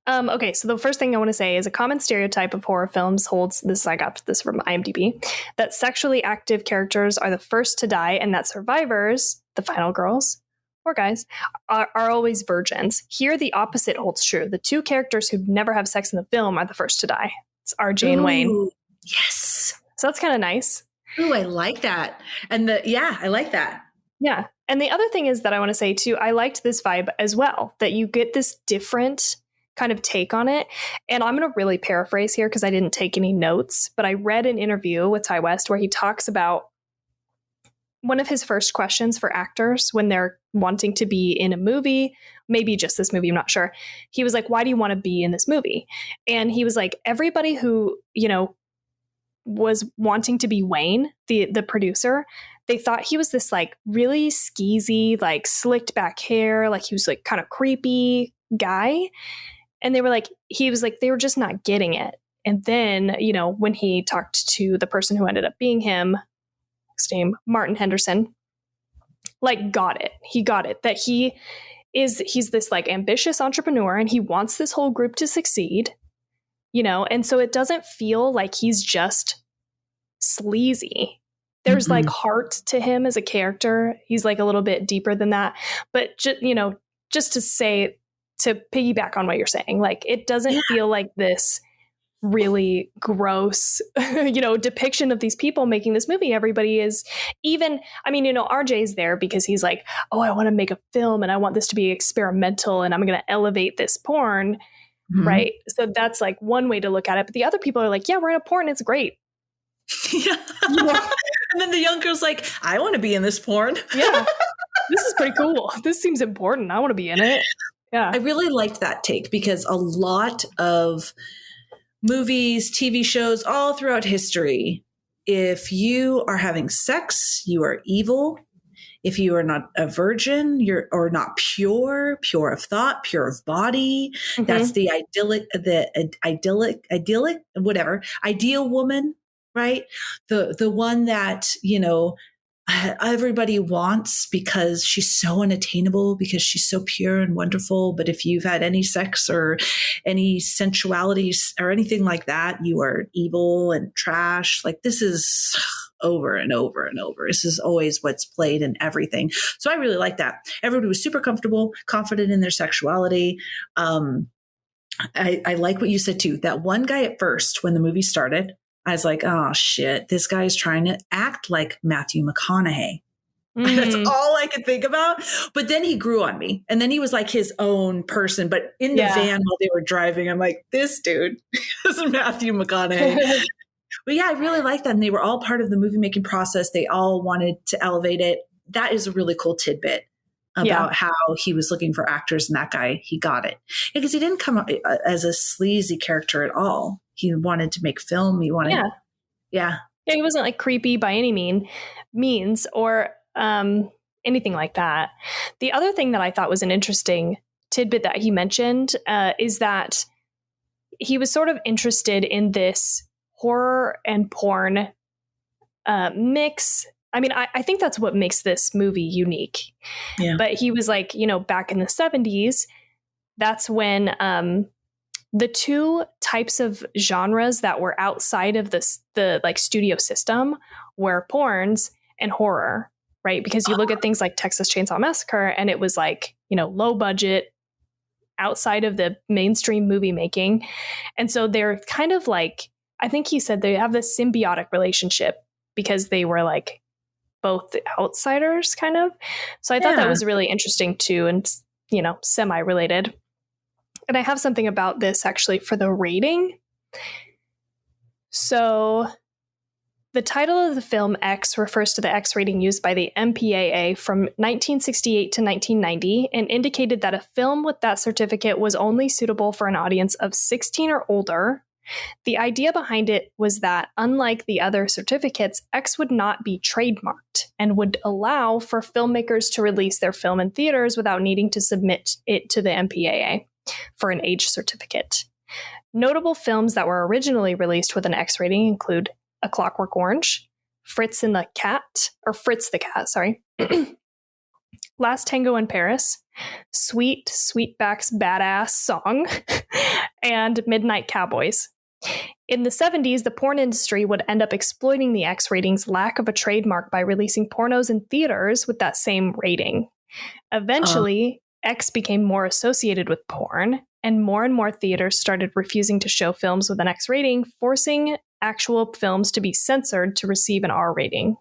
Okay, so the first thing I want to say is a common stereotype of horror films holds, this I got this from IMDb, that sexually active characters are the first to die, and that survivors, the final girls or guys, are always virgins. Here, the opposite holds true. The two characters who never have sex in the film are the first to die. It's RJ and Wayne. Yes. So that's kind of nice. Ooh, I like that. And I like that. Yeah. And the other thing is that I want to say too, I liked this vibe as well, that you get this different kind of take on it. And I'm going to really paraphrase here because I didn't take any notes, but I read an interview with Ty West where he talks about one of his first questions for actors when they're wanting to be in a movie, maybe just this movie, I'm not sure. He was like, why do you want to be in this movie? And he was like, everybody who, was wanting to be Wayne, the producer, they thought he was this like really skeezy, like slicked back hair, like he was like kind of creepy guy. And they were like, they were just not getting it. And then, when he talked to the person who ended up being him, his name, Martin Henderson, like got it. He got it that he's this like ambitious entrepreneur and he wants this whole group to succeed, and so it doesn't feel like he's just sleazy. There's like heart to him as a character. He's like a little bit deeper than that. But just to piggyback on what you're saying, like it doesn't feel like this really gross, depiction of these people making this movie. Everybody is RJ's there because he's like, oh, I want to make a film and I want this to be experimental and I'm going to elevate this porn. Mm-hmm. Right. So that's like one way to look at it. But the other people are like, yeah, we're in a porn. It's great. Yeah. And then the young girl's like, I want to be in this porn. Yeah. This is pretty cool. This seems important. I want to be in it. Yeah. I really liked that take because a lot of movies, TV shows, all throughout history, if you are having sex, you are evil. If you are not a virgin, or not pure of thought, pure of body. Mm-hmm. That's the ideal woman, right? The one that, everybody wants because she's so unattainable, because she's so pure and wonderful. But if you've had any sex or any sensuality or anything like that, you are evil and trash. Like, this is over and over and over. This is always what's played in everything. So I really like that. Everybody was super comfortable, confident in their sexuality. I like what you said too. That one guy at first, when the movie started, I was like, oh shit, this guy's trying to act like Matthew McConaughey. Mm. That's all I could think about. But then he grew on me. And then he was like his own person. But in the van while they were driving, I'm like, this dude is Matthew McConaughey. But yeah, I really like that. And they were all part of the movie making process. They all wanted to elevate it. That is a really cool tidbit about how he was looking for actors, and that guy, he got it. Because he didn't come up as a sleazy character at all. He wanted to make film. He wanted, yeah. He wasn't like creepy by any means or anything like that. The other thing that I thought was an interesting tidbit that he mentioned is that he was sort of interested in this horror and porn mix. I mean, I think that's what makes this movie unique. Yeah. But he was like, back in the 70s, that's when the two types of genres that were outside of the like studio system were porns and horror, right? Because you look at things like Texas Chainsaw Massacre, and it was like, low budget, outside of the mainstream movie making. And so they're kind of like, I think he said they have this symbiotic relationship because they were like both outsiders kind of. So I thought that was really interesting too, and, semi-related. And I have something about this actually for the rating. So the title of the film X refers to the X rating used by the MPAA from 1968 to 1990 and indicated that a film with that certificate was only suitable for an audience of 16 or older. The idea behind it was that, unlike the other certificates, X would not be trademarked and would allow for filmmakers to release their film in theaters without needing to submit it to the MPAA for an age certificate. Notable films that were originally released with an X rating include A Clockwork Orange, Fritz the Cat, Last Tango in Paris, Sweetback's Badass Song, and Midnight Cowboys. In the 70s, the porn industry would end up exploiting the X rating's lack of a trademark by releasing pornos in theaters with that same rating. Eventually, X became more associated with porn, and more theaters started refusing to show films with an X rating, forcing actual films to be censored to receive an R rating.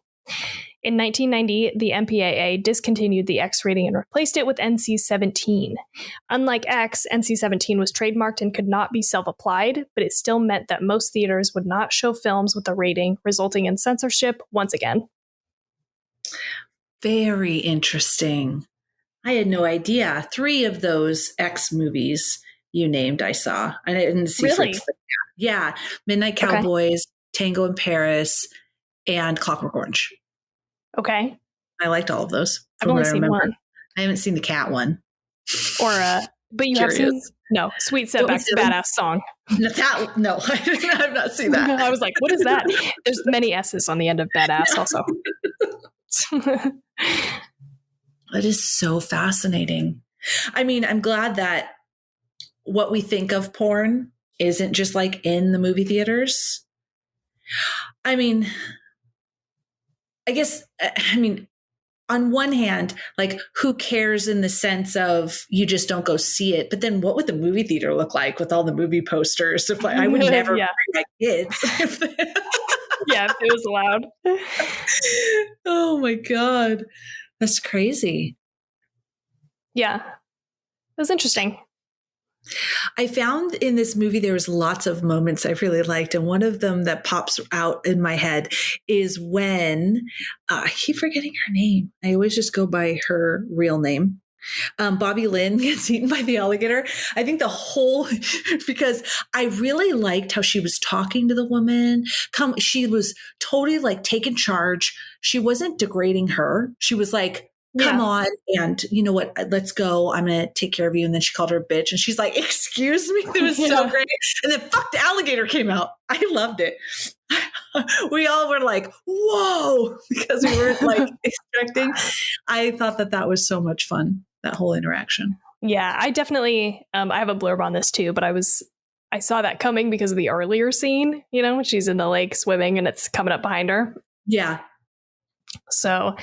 In 1990, the MPAA discontinued the X rating and replaced it with NC-17. Unlike X, NC-17 was trademarked and could not be self-applied, but it still meant that most theaters would not show films with the rating, resulting in censorship once again. Very interesting. I had no idea. 3 of those X movies you named I saw. I didn't see Really? Yeah. Midnight Cowboys, Tango in Paris, and Clockwork Orange. Okay. I liked all of those. I've only seen one. I haven't seen the cat one. But you have seen? No, Sweetback's Badass Song. No, I've not seen that. I was like, what is that? There's many S's on the end of badass also. That is so fascinating. I mean, I'm glad that what we think of porn isn't just like in the movie theaters. I mean, on one hand, like, who cares in the sense of you just don't go see it. But then what would the movie theater look like with all the movie posters? If I would never Yeah. bring my kids. Yeah, if it was allowed. Oh my God. That's crazy. Yeah. It was interesting. I found in this movie there was lots of moments I really liked, and one of them that pops out in my head is when I keep forgetting her name. I always just go by her real name. Bobby Lynn gets eaten by the alligator. I think the whole because I really liked how she was talking to the woman. She was totally like taking charge. She wasn't degrading her. She was like, come on, and you know what? Let's go. I'm going to take care of you. And then she called her a bitch, and she's like, excuse me. It was so great. And then fuck, the alligator came out. I loved it. We all were like, whoa, because we weren't like expecting. I thought that was so much fun, that whole interaction. Yeah, I definitely, I have a blurb on this too, but I saw that coming because of the earlier scene, when she's in the lake swimming and it's coming up behind her. Yeah. So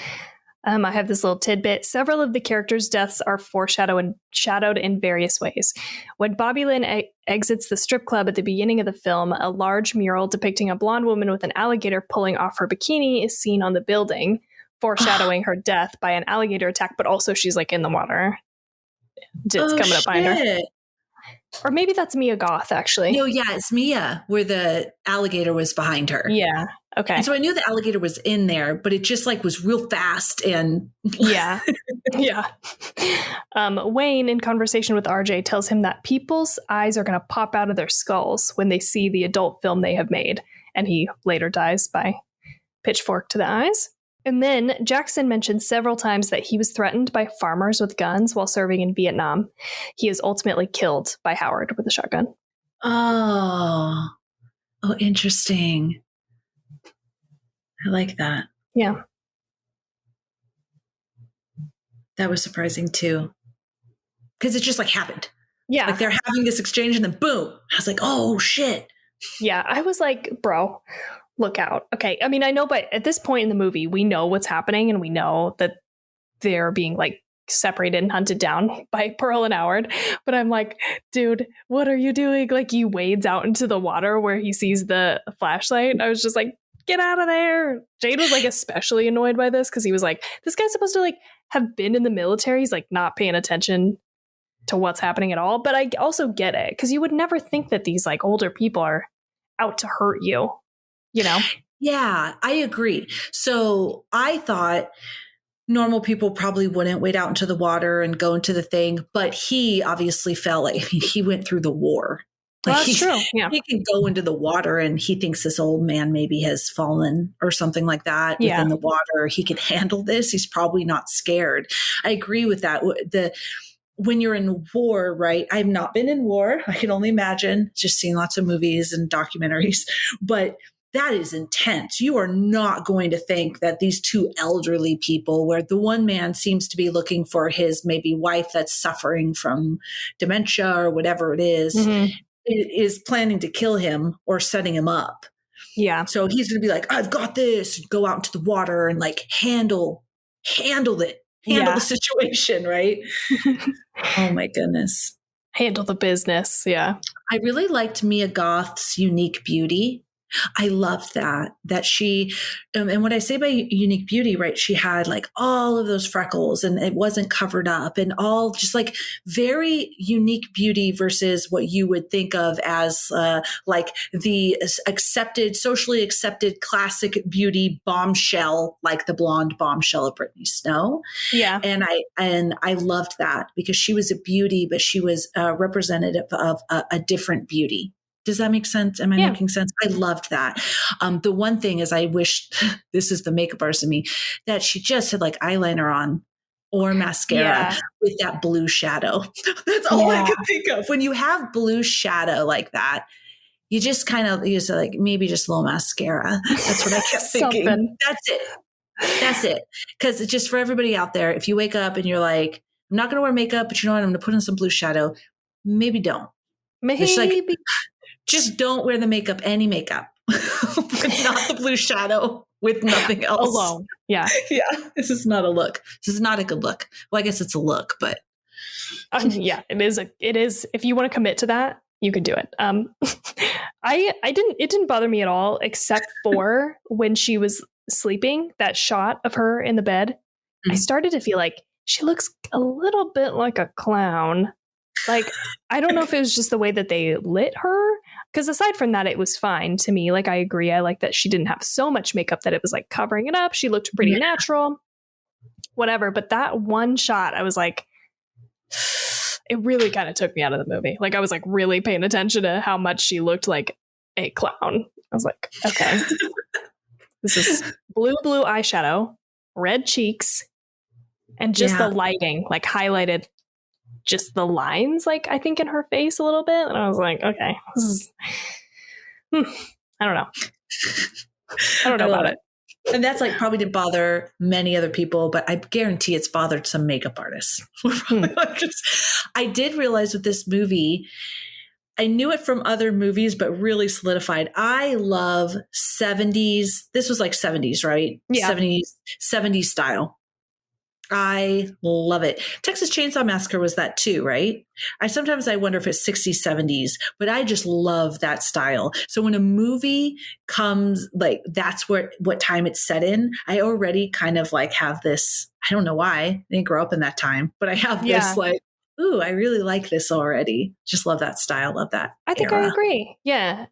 I have this little tidbit. Several of the characters' deaths are shadowed in various ways. When Bobby Lynn exits the strip club at the beginning of the film, a large mural depicting a blonde woman with an alligator pulling off her bikini is seen on the building, foreshadowing her death by an alligator attack, but also she's like in the water. It's coming up behind her. Or maybe that's Mia Goth, actually. No, yeah, it's Mia, where the alligator was behind her. Yeah. Okay. And so I knew the alligator was in there, but it just like was real fast and yeah. Yeah. Wayne, in conversation with RJ, tells him that people's eyes are going to pop out of their skulls when they see the adult film they have made. And he later dies by pitchfork to the eyes. And then Jackson mentioned several times that he was threatened by farmers with guns while serving in Vietnam. He is ultimately killed by Howard with a shotgun. Oh, interesting. I like that. Yeah. That was surprising too. Because it just like happened. Yeah. Like they're having this exchange and then boom. I was like, oh shit. Yeah. I was like, bro, look out. Okay. I mean, I know, but at this point in the movie, we know what's happening and we know that they're being like separated and hunted down by Pearl and Howard. But I'm like, dude, what are you doing? Like he wades out into the water where he sees the flashlight. I was just like, get out of there. Jade was like especially annoyed by this because he was like, this guy's supposed to like have been in the military. He's like not paying attention to what's happening at all. But I also get it because you would never think that these like older people are out to hurt you. Yeah, I agree. So I thought normal people probably wouldn't wade out into the water and go into the thing, but he obviously felt like he went through the war. Like that's true. Yeah. He can go into the water and he thinks this old man maybe has fallen or something like that within the water. He can handle this. He's probably not scared. I agree with that. When you're in war, right? I've not been in war. I can only imagine, just seen lots of movies and documentaries, but that is intense. You are not going to think that these two elderly people, where the one man seems to be looking for his maybe wife that's suffering from dementia or whatever it is, is planning to kill him or setting him up. Yeah. So he's going to be like, I've got this, go out into the water and like handle the situation, right? Oh my goodness. Handle the business. Yeah. I really liked Mia Goth's unique beauty. I loved that she, and when I say by unique beauty, right, she had like all of those freckles and it wasn't covered up and all just like very unique beauty versus what you would think of as like the socially accepted classic beauty bombshell, like the blonde bombshell of Britney Snow. Yeah. And I loved that because she was a beauty, but she was representative of a different beauty. Does that make sense? Am I making sense? I loved that. The one thing is I wish, this is the makeup artist in me, that she just had like eyeliner on or mascara with that blue shadow. That's all I could think of. When you have blue shadow like that, you just kind of use like maybe just a little mascara. That's what I kept thinking. That's it. Because it's just for everybody out there, if you wake up and you're like, I'm not going to wear makeup, but you know what? I'm going to put in some blue shadow. Maybe don't. Maybe. Just don't wear the makeup, any makeup. but not the blue shadow with nothing else. Alone. Yeah. Yeah. This is not a look. This is not a good look. Well, I guess it's a look, but Yeah, it is. If you want to commit to that, you can do it. It didn't bother me at all, except for when she was sleeping, that shot of her in the bed. Mm-hmm. I started to feel like she looks a little bit like a clown. Like, I don't know if it was just the way that they lit her, because aside from that, it was fine to me. Like, I agree. I like that she didn't have so much makeup that it was like covering it up. She looked pretty natural, whatever. But that one shot, I was like, it really kind of took me out of the movie. Like, I was like really paying attention to how much she looked like a clown. I was like, okay, this is blue eyeshadow, red cheeks, and just the lighting, like highlighted just the lines, like I think in her face a little bit. And I was like, okay, this is, I don't know. I don't know about it. And that's like probably didn't bother many other people, but I guarantee it's bothered some makeup artists. I did realize with this movie, I knew it from other movies, but really solidified. I love 70s. This was like 70s, right? Yeah. 70s style. I love it. Texas Chainsaw Massacre was that too, right? Sometimes I wonder if it's 60s, 70s, but I just love that style. So when a movie comes, like that's what time it's set in, I already kind of like have this, I don't know why, I didn't grow up in that time, but I have this like, ooh, I really like this already. Just love that style, love that I think era. I agree. Yeah.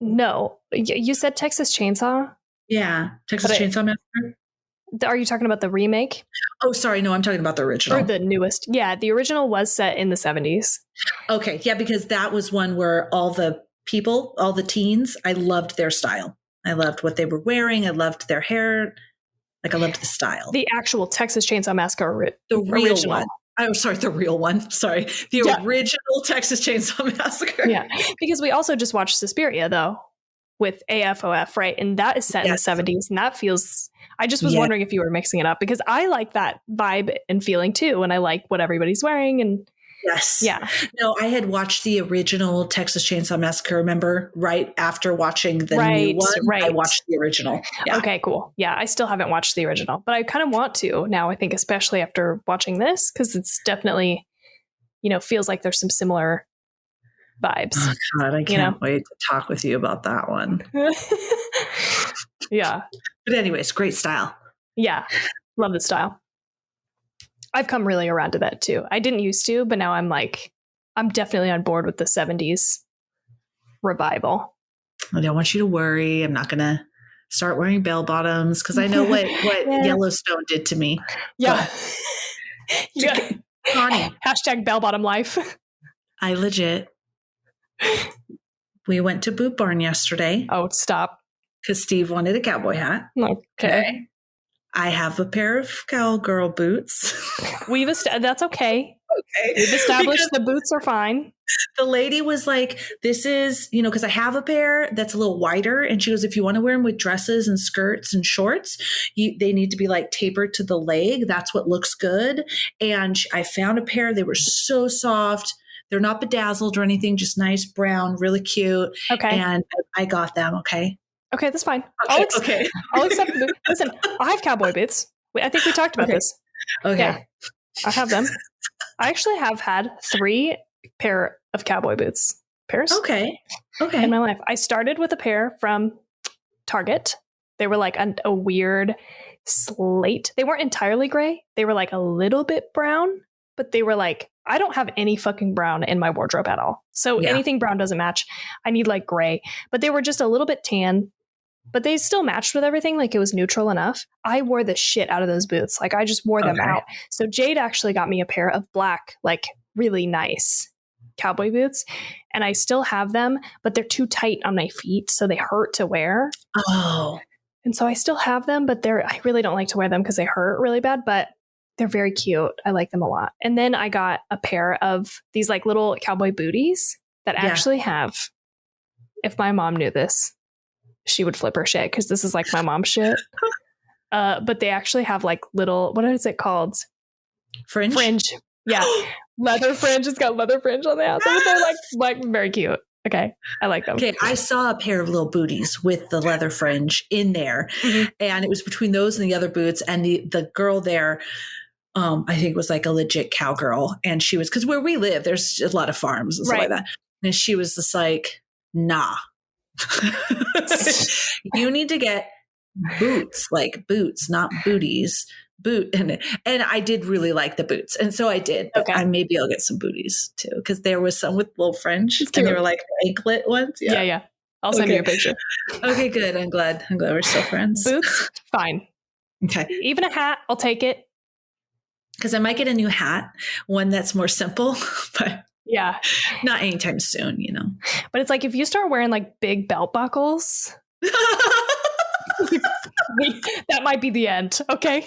No, you said Texas Chainsaw? Yeah. Texas Chainsaw Massacre. Are you talking about the remake? Oh, sorry. No, I'm talking about the original. Or the newest. Yeah, the original was set in the 70s. Okay. Yeah, because that was one where all the people, all the teens, I loved their style. I loved what they were wearing. I loved their hair. Like, I loved the style. The actual Texas Chainsaw Massacre. The real original one. Oh, sorry, the real one. Sorry. The original Texas Chainsaw Massacre. Yeah. Because we also just watched Suspiria, though, with AFOF, right? And that is set in the 70s. And that feels... I just was wondering if you were mixing it up, because I like that vibe and feeling too. And I like what everybody's wearing. And yes. Yeah. No, I had watched the original Texas Chainsaw Massacre, remember, right after watching the new one. Right. I watched the original. Yeah. Okay, cool. Yeah. I still haven't watched the original, but I kind of want to now, I think, especially after watching this, because it's definitely, feels like there's some similar vibes. Oh God, I can't wait to talk with you about that one. Yeah. But anyways, great style. Yeah. Love the style. I've come really around to that too. I didn't used to, but now I'm definitely on board with the 70s revival. I don't want you to worry. I'm not going to start wearing bell bottoms, because I know what Yellowstone did to me. Yeah. Yeah. Tawny. Hashtag bell bottom life. I legit. We went to Boot Barn yesterday. Oh, stop. Because Steve wanted a cowboy hat. Okay. I have a pair of cowgirl boots. That's okay. Okay. We've established the boots are fine. The lady was like, this is, because I have a pair that's a little wider. And she goes, if you want to wear them with dresses and skirts and shorts, they need to be like tapered to the leg. That's what looks good. And I found a pair. They were so soft. They're not bedazzled or anything, just nice brown, really cute. Okay. And I got them. Okay. Okay, that's fine. Okay. I'll accept the boots. Listen, I have cowboy boots. I think we talked about this. Okay. Yeah, I have them. I actually have had 3 pair of cowboy boots. Pairs? Okay. In my life. I started with a pair from Target. They were like a weird slate. They weren't entirely gray. They were like a little bit brown, but they were like, I don't have any fucking brown in my wardrobe at all. So anything brown doesn't match. I need like gray, but they were just a little bit tan, but they still matched with everything. Like, it was neutral enough. I wore the shit out of those boots. Like, I just wore them out. So Jade actually got me a pair of black, like really nice cowboy boots. And I still have them, but they're too tight on my feet. So they hurt to wear. Oh. And so I still have them, but I really don't like to wear them because they hurt really bad, but they're very cute. I like them a lot. And then I got a pair of these like little cowboy booties that actually have, if my mom knew this, she would flip her shit, because this is like my mom's shit. But they actually have like little, what is it called? Fringe. Yeah. Leather fringe. It's got leather fringe on the outside. They're like very cute. Okay. I like them. Okay. I saw a pair of little booties with the leather fringe in there. Mhm. And it was between those and the other boots. And the girl there, I think was like a legit cowgirl. And she was, because where we live, there's a lot of farms and stuff like that. And she was just like, nah. You need to get boots, like boots, not booties. And I did really like the boots, and so I did. But Okay. maybe I'll get some booties too, because there was some with little fringe, It's and they cute. were like anklet ones. Yeah. I'll send you a picture. Okay, good. I'm glad we're still friends. Boots, fine. Okay, Even a hat, I'll take it. because I might get a new hat, one that's more simple, but Yeah. not anytime soon. But it's like if you start wearing like big belt buckles, that might be the end. Okay.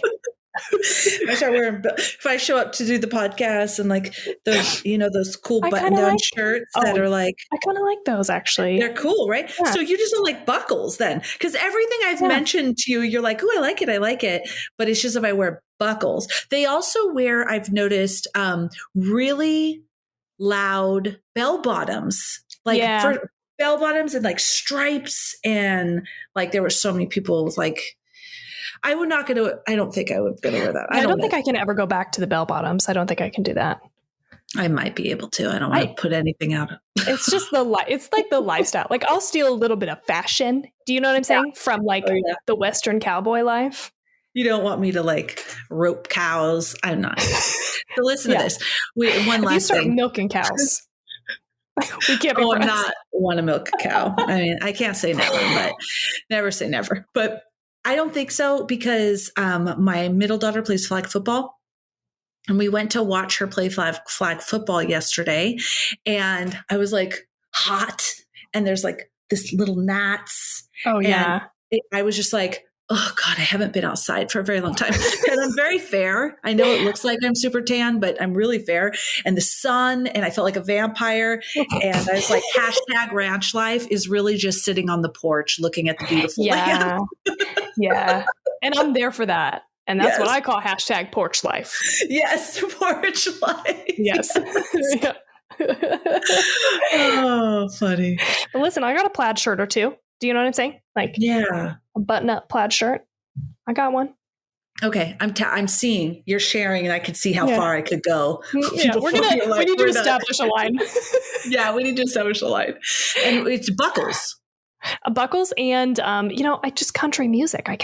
I start wearing. If I show up to do the podcast and like those, those cool I kinda button-down like- shirts that Oh, are like, I kind of like those actually. they're cool, right? Yeah. So you just don't like buckles then, because everything I've mentioned to you, you're like, oh, I like it. But it's just if I wear buckles. They also wear, I've noticed, really loud bell bottoms, like for bell bottoms and like stripes, and like there were so many people like. I don't think I would gonna wear that. I don't think I can ever go back to the bell bottoms. I don't think I can do that. I might be able to. I don't want to put anything out. It's just it's like the lifestyle. Like I'll steal a little bit of fashion. Do you know what I'm saying? From like the Western cowboy life. You don't want me to like rope cows. I'm not. So listen to this. One last you start thing. Milking cows. We can't be friends. I'm not want to milk a cow. I mean, I can't say never, but never say never. But I don't think so, because my middle daughter plays flag football. And we went to watch her play flag football yesterday. And I was like, hot. And there's like this little gnats. Oh, yeah. I was just like, oh God, I haven't been outside for a very long time. And I'm very fair. I know it looks like I'm super tan, but I'm really fair. And the sun, and I felt like a vampire. And I was like, hashtag ranch life is really just sitting on the porch looking at the beautiful land. Yeah. And I'm there for that. And that's what I call hashtag porch life. Yes, porch life. Yes. Oh, funny. But listen, I got a plaid shirt or two. Do you know what I'm saying? Like, yeah, a button-up plaid shirt. I got one. Okay, I'm seeing you're sharing, and I can see how far I could go. Yeah, we need to establish a line. Yeah, we need to establish a line, and it's buckles. Buckles and country music. I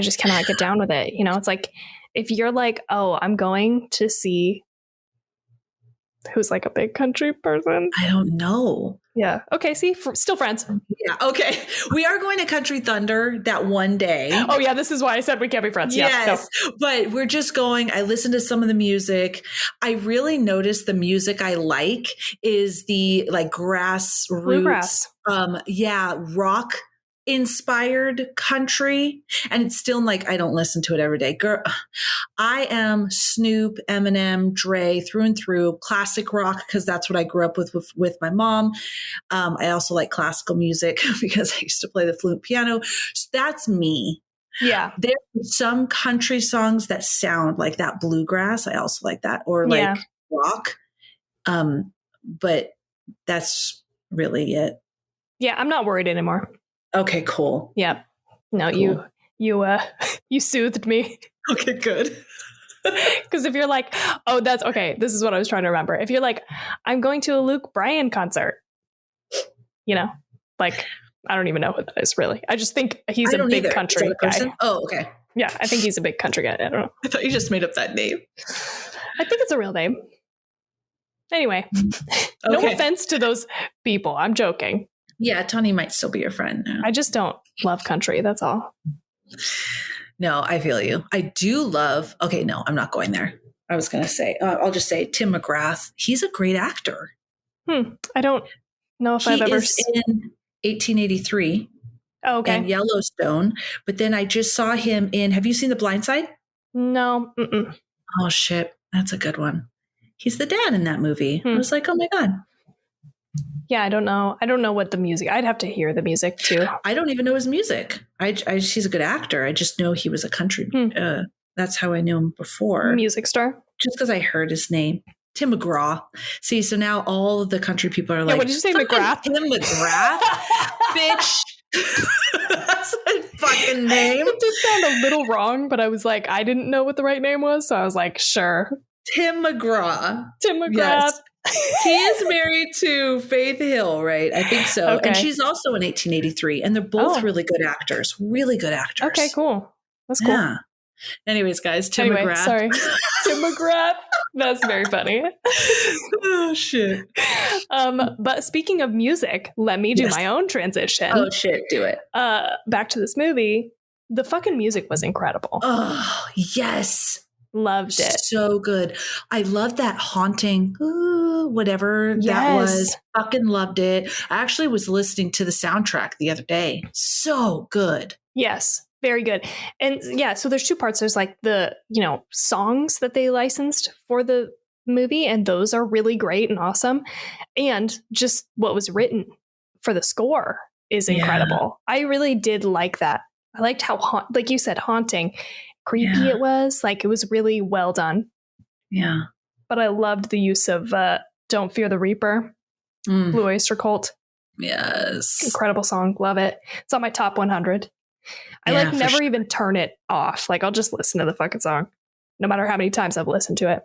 just cannot get down with it. It's like if you're like, oh, I'm going to see who's like a big country person. I don't know. Yeah. Okay. See, still friends. Yeah. Okay. We are going to Country Thunder that one day. Oh yeah. This is why I said we can't be friends. Yes. Yeah, no. But we're just going. I listened to some of the music. I really noticed the music I like is the like grassroots, rock inspired country. And it's still like, I don't listen to it every day. Girl, I am Snoop, Eminem, Dre through and through, classic rock, because that's what I grew up with my mom. I also like classical music because I used to play the flute piano. So that's me. Yeah. There are some country songs that sound like that bluegrass. I also like that, or like rock. But that's really it. Yeah. I'm not worried anymore. Okay, cool. Yeah. No, cool. You soothed me. Okay, good. Because if you're like, oh, that's okay. This is what I was trying to remember. If you're like, I'm going to a Luke Bryan concert, like, I don't even know who that is really. I just think he's a big country guy. Oh, okay. Yeah, I think he's a big country guy. I don't know. I thought you just made up that name. I think it's a real name. Anyway, no offense to those people. I'm joking. Yeah, Tawny might still be your friend now. I just don't love country. That's all. No, I feel you. I do love. Okay, no, I'm not going there. I was going to say, I'll just say Tim McGrath. He's a great actor. I don't know if I've ever seen 1883. Oh, okay. And Yellowstone. But then I just saw him in. Have you seen The Blind Side? No. Mm-mm. Oh shit, that's a good one. He's the dad in that movie. I was like, oh my God. Yeah, I don't know. I don't know what the music. I'd have to hear the music too. I don't even know his music. He's a good actor. I just know he was a country. That's how I knew him before. Music star. Just because I heard his name. Tim McGraw. See, so now all of the country people are like, what did you say, McGrath? Tim McGrath? Bitch. That's a fucking name. It did sound a little wrong, but I was like, I didn't know what the right name was. So I was like, sure. Tim McGraw. Tim McGrath. Yes. He is married to Faith Hill, right? I think so. Okay. And she's also in 1883. And they're both really good actors. Really good actors. Okay, cool. That's cool. Yeah. Anyways, guys, Tim McGrath. Sorry. Tim McGrath. That's very funny. Oh, shit. But speaking of music, let me do my own transition. Oh, shit. Do it. Back to this movie. The fucking music was incredible. Oh, yes. Loved it. So good. I loved that haunting, whatever that was. Fucking loved it. I actually was listening to the soundtrack the other day. So good. Yes. Very good. And yeah, so there's two parts. There's like the, songs that they licensed for the movie, and those are really great and awesome. And just what was written for the score is incredible. I really did like that. I liked how, like you said, haunting, creepy it was. Like, it was really well done. Yeah. But I loved the use of Don't Fear the Reaper, Blue Oyster Cult. Yes. Incredible song. Love it. It's on my top 100. I never even turn it off. Like, I'll just listen to the fucking song, no matter how many times I've listened to it.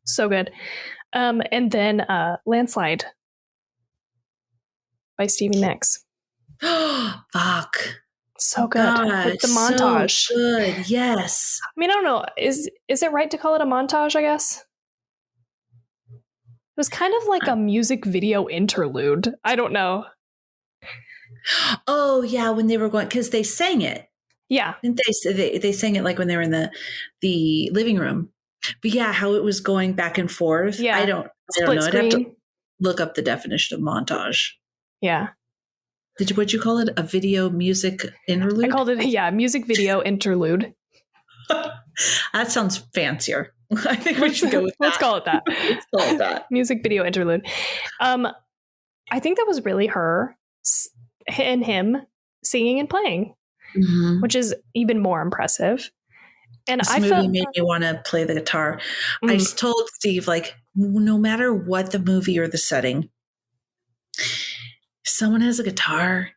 So good. And then Landslide by Stevie Nicks. Fuck. So good. With the montage. So good. Yes. I mean, I don't know. Is it right to call it a montage, I guess? It was kind of like a music video interlude. I don't know. Oh, yeah, when they were going, because they sang it. Yeah. Didn't they sang it like when they were in the living room. But yeah, how it was going back and forth. Yeah. I don't know. I'd have to look up the definition of montage. Yeah. What'd you call it? A video music interlude? I called it, music video interlude. That sounds fancier. I think we should go with that. Let's call it that. Let's call it that. Music video interlude. I think that was really her and him singing and playing, which is even more impressive. And this movie made me want to play the guitar. I just told Steve, like, no matter what the movie or the setting, if someone has a guitar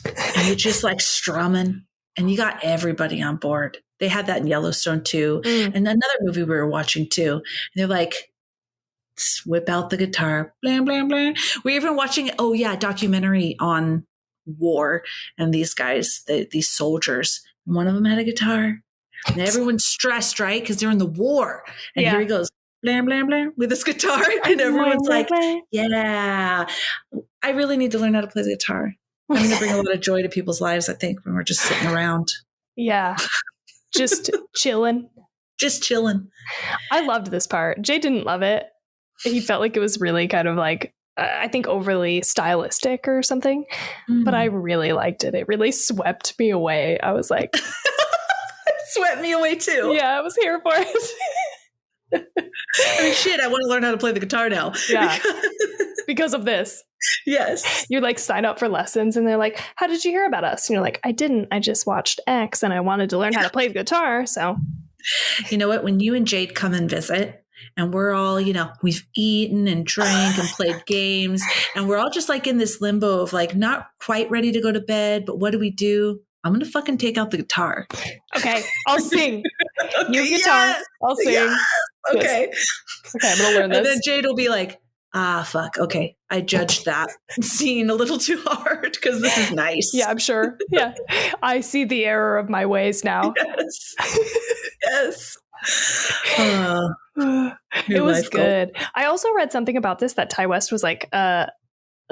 and you're just like strumming and you got everybody on board. They had that in Yellowstone too. And another movie we were watching too. And they're like, whip out the guitar, blah, blah, blah. We're even watching, a documentary on war and these guys, these soldiers. One of them had a guitar and everyone's stressed, right? Because they're in the war. And here he goes, blah, blah, blah, with this guitar. And everyone's like, yeah, I really need to learn how to play the guitar. I'm going to bring a lot of joy to people's lives, I think, when we're just sitting around. Yeah. Just chilling. Just chilling. I loved this part. Jay didn't love it. He felt like it was really kind of like, I think, overly stylistic or something. But I really liked it. It really swept me away. I was like... Swept me away too. Yeah, I was here for it. I mean, shit, I want to learn how to play the guitar now. Yeah. Because of this. Yes. You like sign up for lessons and they're like, how did you hear about us? And you're like, I didn't. I just watched X and I wanted to learn how to play the guitar. So, you know what? When you and Jade come and visit and we're all, we've eaten and drank and played games and we're all just like in this limbo of like not quite ready to go to bed, but what do we do? I'm going to fucking take out the guitar. Okay. I'll sing. You guitar. Yes, I'll sing. Yes. Okay. Okay. I'm going to learn this. And then Jade will be like, fuck. Okay. I judged that scene a little too hard because this is nice. Yeah, I'm sure. Yeah. I see the error of my ways now. Yes. It was good. I also read something about this that Ty West was like,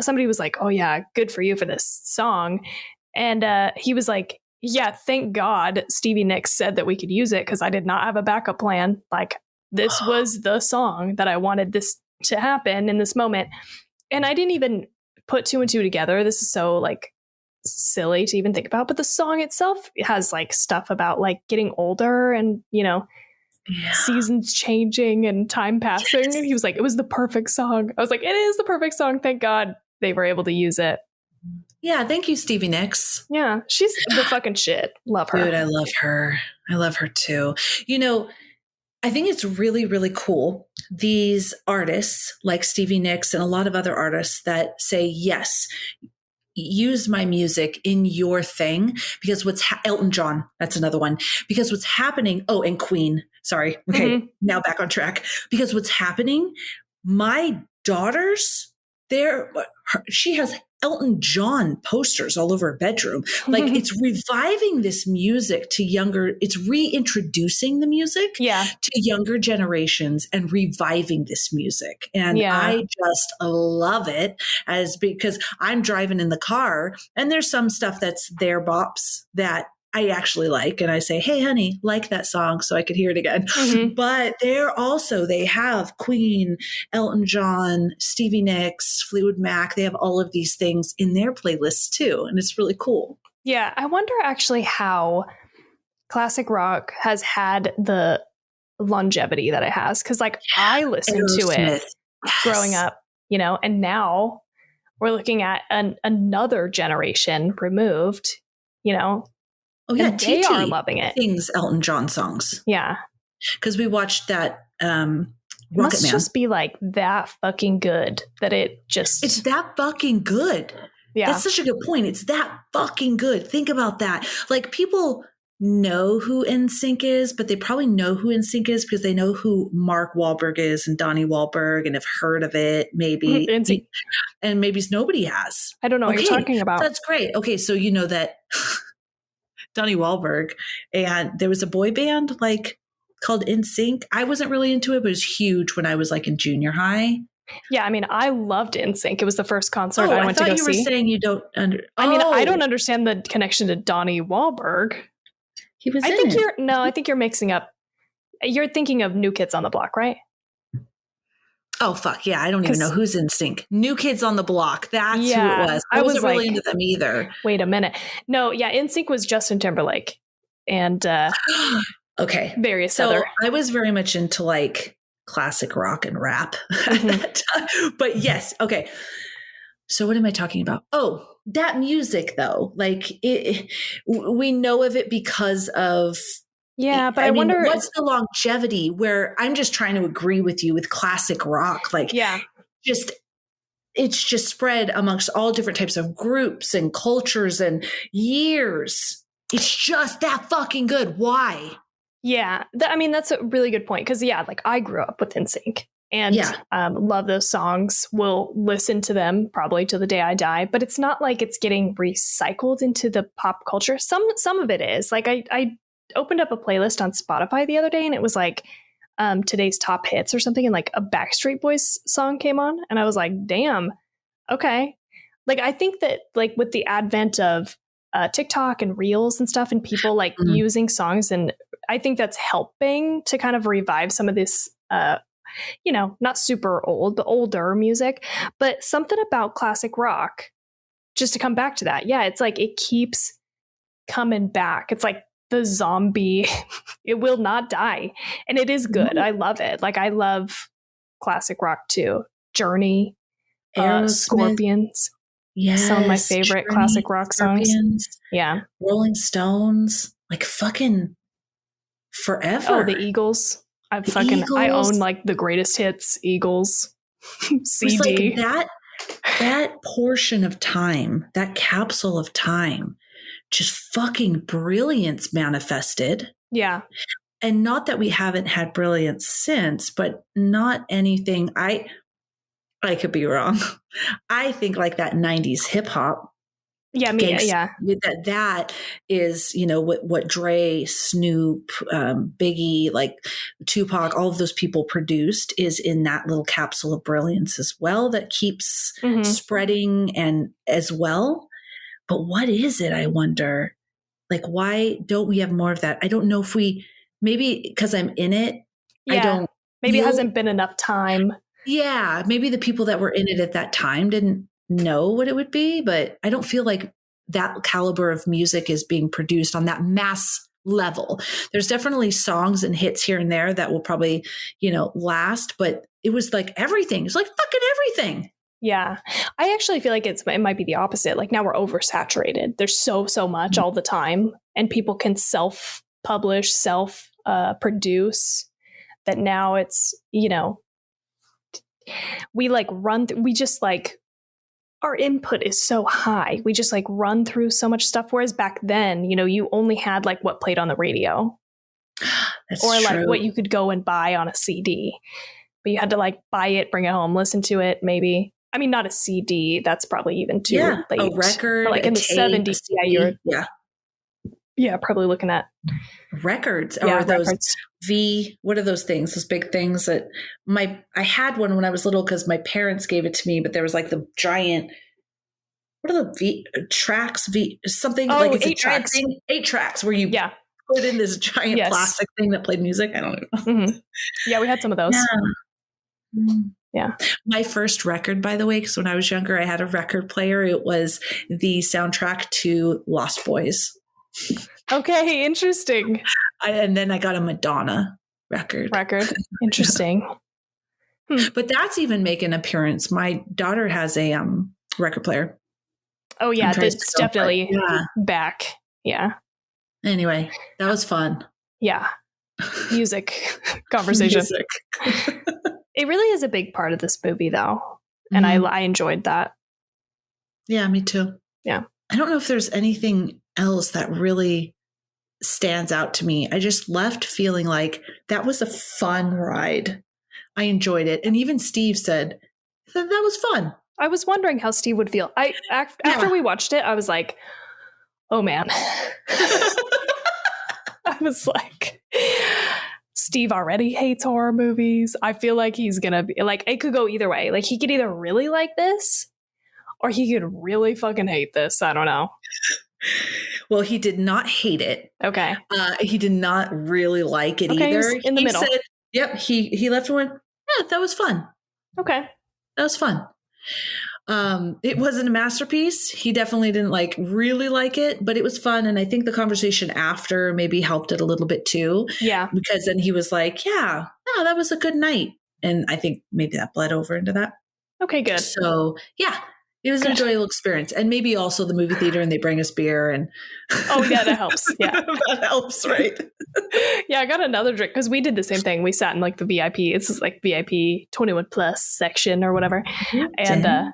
somebody was like, oh yeah, good for you for this song. And he was like, yeah, thank God Stevie Nicks said that we could use it because I did not have a backup plan. Like, this was the song that I wanted this to happen in this moment. And I didn't even put two and two together. This is so like silly to even think about. But the song itself has like stuff about like getting older and, seasons changing and time passing. Yes. And he was like, it was the perfect song. I was like, it is the perfect song. Thank God they were able to use it. Yeah, thank you, Stevie Nicks. Yeah, she's the fucking shit. Love her. Dude, I love her. I love her too. I think it's really, really cool these artists like Stevie Nicks and a lot of other artists that say, yes, use my music in your thing, because Elton John, that's another one, because what's happening. Oh, and Queen. Sorry. Okay. Now back on track, because what's happening, my daughters, she has Elton John posters all over her bedroom. Like, it's reviving this music to it's reintroducing the music to younger generations and reviving this music. And I just love it, because I'm driving in the car and there's some stuff that's their bops that I actually like. And I say, hey, honey, like that song, so I could hear it again. But they have Queen, Elton John, Stevie Nicks, Fleetwood Mac. They have all of these things in their playlists too. And it's really cool. Yeah. I wonder actually how classic rock has had the longevity that it has. Cause like I listened to it growing up, and now we're looking at another generation removed, Oh yeah, they are loving it. Sings Elton John songs. Yeah, because we watched that. Rocket must Man. Just be like that fucking good that it's that fucking good. Yeah, that's such a good point. It's that fucking good. Think about that. Like, people know who NSYNC is, but they probably know who NSYNC is because they know who Mark Wahlberg is and Donnie Wahlberg and have heard of it. Maybe and maybe nobody has. I don't know what you're talking about. That's great. Okay, so you know that. Donnie Wahlberg, and there was a boy band called NSYNC. I wasn't really into it, but it was huge when I was in junior high. Yeah, I mean, I loved NSYNC. It was the first concert I went to go see. I thought you were saying you don't I don't understand the connection to Donnie Wahlberg. He was I think you're mixing up. You're thinking of New Kids on the Block, right? Oh, fuck. Yeah. I don't even know who's NSYNC. New Kids on the Block. That's who it was. I wasn't really into them either. Wait a minute. No, yeah. NSYNC was Justin Timberlake and okay. various other. I was very much into classic rock and rap at that time. But yes. Okay. So what am I talking about? Oh, that music though. We know of it because of... Yeah, but I wonder what's the longevity, where I'm just trying to agree with you with classic rock. It's just spread amongst all different types of groups and cultures and years. It's just that fucking good. Why? Yeah, that's a really good point. Because I grew up with NSYNC and love those songs. Will listen to them probably till the day I die. But it's not like it's getting recycled into the pop culture. Some of it is. I opened up a playlist on Spotify the other day and it was today's top hits or something, and a Backstreet Boys song came on and I was like, damn, okay. I think that with the advent of TikTok and Reels and stuff and people using songs, and I think that's helping to kind of revive some of this not super old but older music. But something about classic rock, just to come back to that, it's it keeps coming back. It's the zombie. It will not die, and it is good. I love it. I love classic rock too. Journey, Scorpions. Yes, some of my favorite classic rock songs. Yeah, Rolling Stones, fucking forever. Oh, the Eagles. I own the greatest hits Eagles CD. That portion of time, that capsule of time, just fucking brilliance manifested. Yeah. And not that we haven't had brilliance since, but not anything. I could be wrong. I think that 90s hip hop. Yeah, That is, what Dre, Snoop, Biggie, Tupac, all of those people produced is in that little capsule of brilliance as well that keeps spreading and as well. But what is it, I wonder? Why don't we have more of that? I don't know if maybe because I'm in it. Yeah, maybe it hasn't been enough time. Yeah, maybe the people that were in it at that time didn't know what it would be, but I don't feel like that caliber of music is being produced on that mass level. There's definitely songs and hits here and there that will probably, last, but it was everything. It's fucking everything. Yeah. I actually feel like it might be the opposite. Now we're oversaturated. There's so much all the time, and people can self-publish, produce, that now it's, we like we just like, our input is so high. We just like run through so much stuff. Whereas back then, you know, you only had like what played on the radio. That's or like true. what you could go and buy on a CD. But you had to like buy it, bring it home, listen to it, maybe. I mean, not a CD. That's probably even too late. A record, but like in the tape, 70s. Yeah, probably looking at records or those records. what are those things? Those big things that I had one when I was little because my parents gave it to me, but there was like the giant, what are the tracks? Something like it's 8 tracks. 8 tracks where you put in this giant plastic thing that played music. I don't know. Mm-hmm. Yeah, we had some of those. Yeah. My first record, by the way, because when I was younger, I had a record player. It was the soundtrack to Lost Boys. Okay, interesting. And then I got a Madonna record. Interesting. But that's even making an appearance. My daughter has a record player. Oh yeah, it's definitely back. Yeah. Anyway, that was fun. Yeah. Music conversation. It really is a big part of this movie, though. And I enjoyed that. Yeah, me too. Yeah. I don't know if there's anything else that really stands out to me. I just left feeling like that was a fun ride. I enjoyed it. And even Steve said that was fun. I was wondering how Steve would feel. After we watched it, I was like, oh man. I was like, Steve already hates horror movies. I feel like he's going to be like, it could go either way. Like he could either really like this or he could really fucking hate this. I don't know. Well, he did not hate it. Okay. He did not really like it either. In the middle. Said, yep. He left and went, yeah, that was fun. Okay. That was fun. It wasn't a masterpiece. He definitely didn't like really like it, but it was fun. And I think the conversation after maybe helped it a little bit too. Yeah. Because then he was like, yeah, that was a good night. And I think maybe that bled over into that. Okay, good. So yeah, it was an enjoyable experience. And maybe also the movie theater and they bring us beer and. Oh yeah, that helps. Yeah. That helps, right? Yeah, I got another drink because we did the same thing. We sat in like the VIP, it's like VIP 21 plus section or whatever. And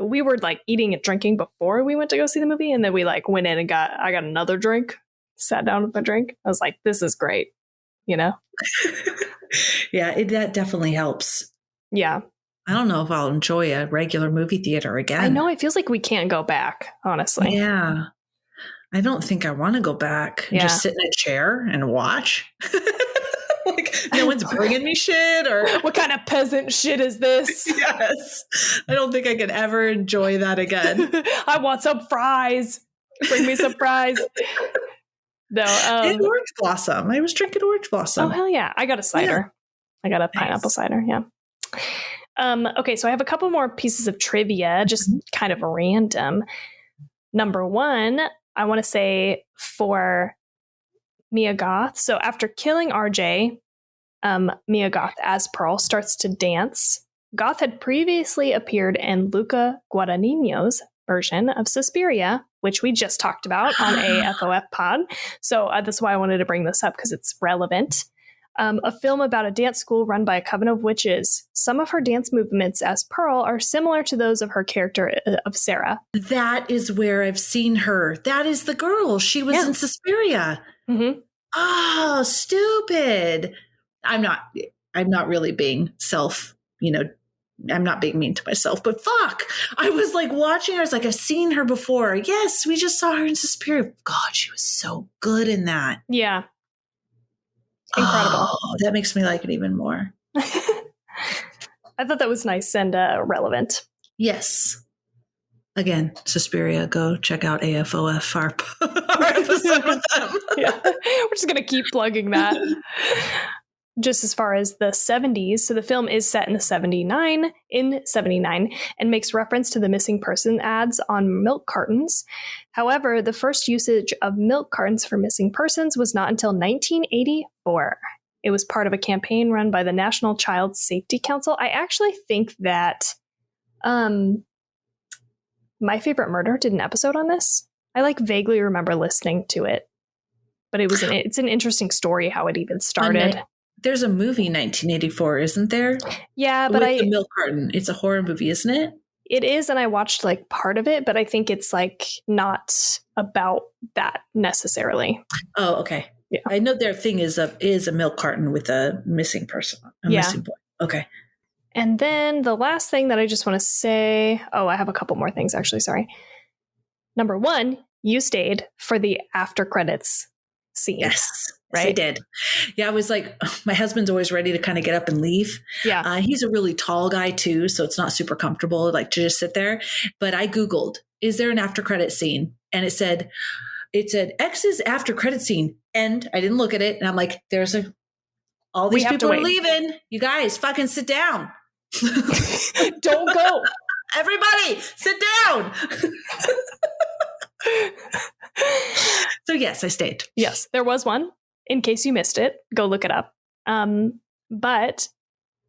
we were like eating and drinking before we went to go see the movie. And then we like went in and I got another drink, sat down with my drink. I was like, this is great. You know? Yeah, that definitely helps. Yeah. I don't know if I'll enjoy a regular movie theater again. I know. It feels like we can't go back, honestly. Yeah. I don't think I want to go back and just sit in a chair and watch. Like no one's bringing me shit or what kind of peasant shit is this? Yes. I don't think I could ever enjoy that again. I want some fries. Bring me some fries. No, Orange Blossom. I was drinking Orange Blossom. Oh hell yeah. I got a cider. I got a pineapple cider, yeah. Okay, so I have a couple more pieces of trivia, just kind of random. Number 1, I want to say for Mia Goth. So after killing RJ, Mia Goth as Pearl starts to dance. Goth had previously appeared in Luca Guadagnino's version of Suspiria, which we just talked about on AFOF pod. So that's why I wanted to bring this up because it's relevant. A film about a dance school run by a coven of witches. Some of her dance movements as Pearl are similar to those of her character of Sarah. That is where I've seen her. That is the girl. She was in Suspiria. Mm-hmm. Oh, stupid. I'm not really being I'm not being mean to myself, but fuck. I was like watching her. I was like, I've seen her before. Yes, we just saw her in Suspiria. God, she was so good in that. Yeah. Incredible. Oh, that makes me like it even more. I thought that was nice and relevant. Yes. Again, Suspiria, go check out AFOF, our episode with them. Yeah. We're just going to keep plugging that. Just as far as the 70s, so the film is set in 79 and makes reference to the missing person ads on milk cartons. However, the first usage of milk cartons for missing persons was not until 1984. It was part of a campaign run by the National Child Safety Council. I actually think that My Favorite Murder did an episode on this. I like vaguely remember listening to it, but it's an interesting story how it even started. There's a movie 1984, isn't there? Yeah, but With the milk carton. It's a horror movie, isn't it? It is, and I watched like part of it, but I think it's like not about that necessarily. Oh, okay. Yeah. I know their thing is a milk carton with a missing person, missing boy. Okay. And then the last thing that I just want to say, I have a couple more things actually, sorry. Number 1, you stayed for the after credits scene. Yes. Right? Yes, I did. Yeah, I was like, my husband's always ready to kind of get up and leave. Yeah. He's a really tall guy too, so it's not super comfortable like to just sit there. But I Googled, is there an after credit scene? And it said X's after credit scene. And I didn't look at it. And I'm like, all these people are leaving. You guys fucking sit down. Don't go. Everybody sit down. So yes, I stayed. Yes, there was one. In case you missed it, go look it up. But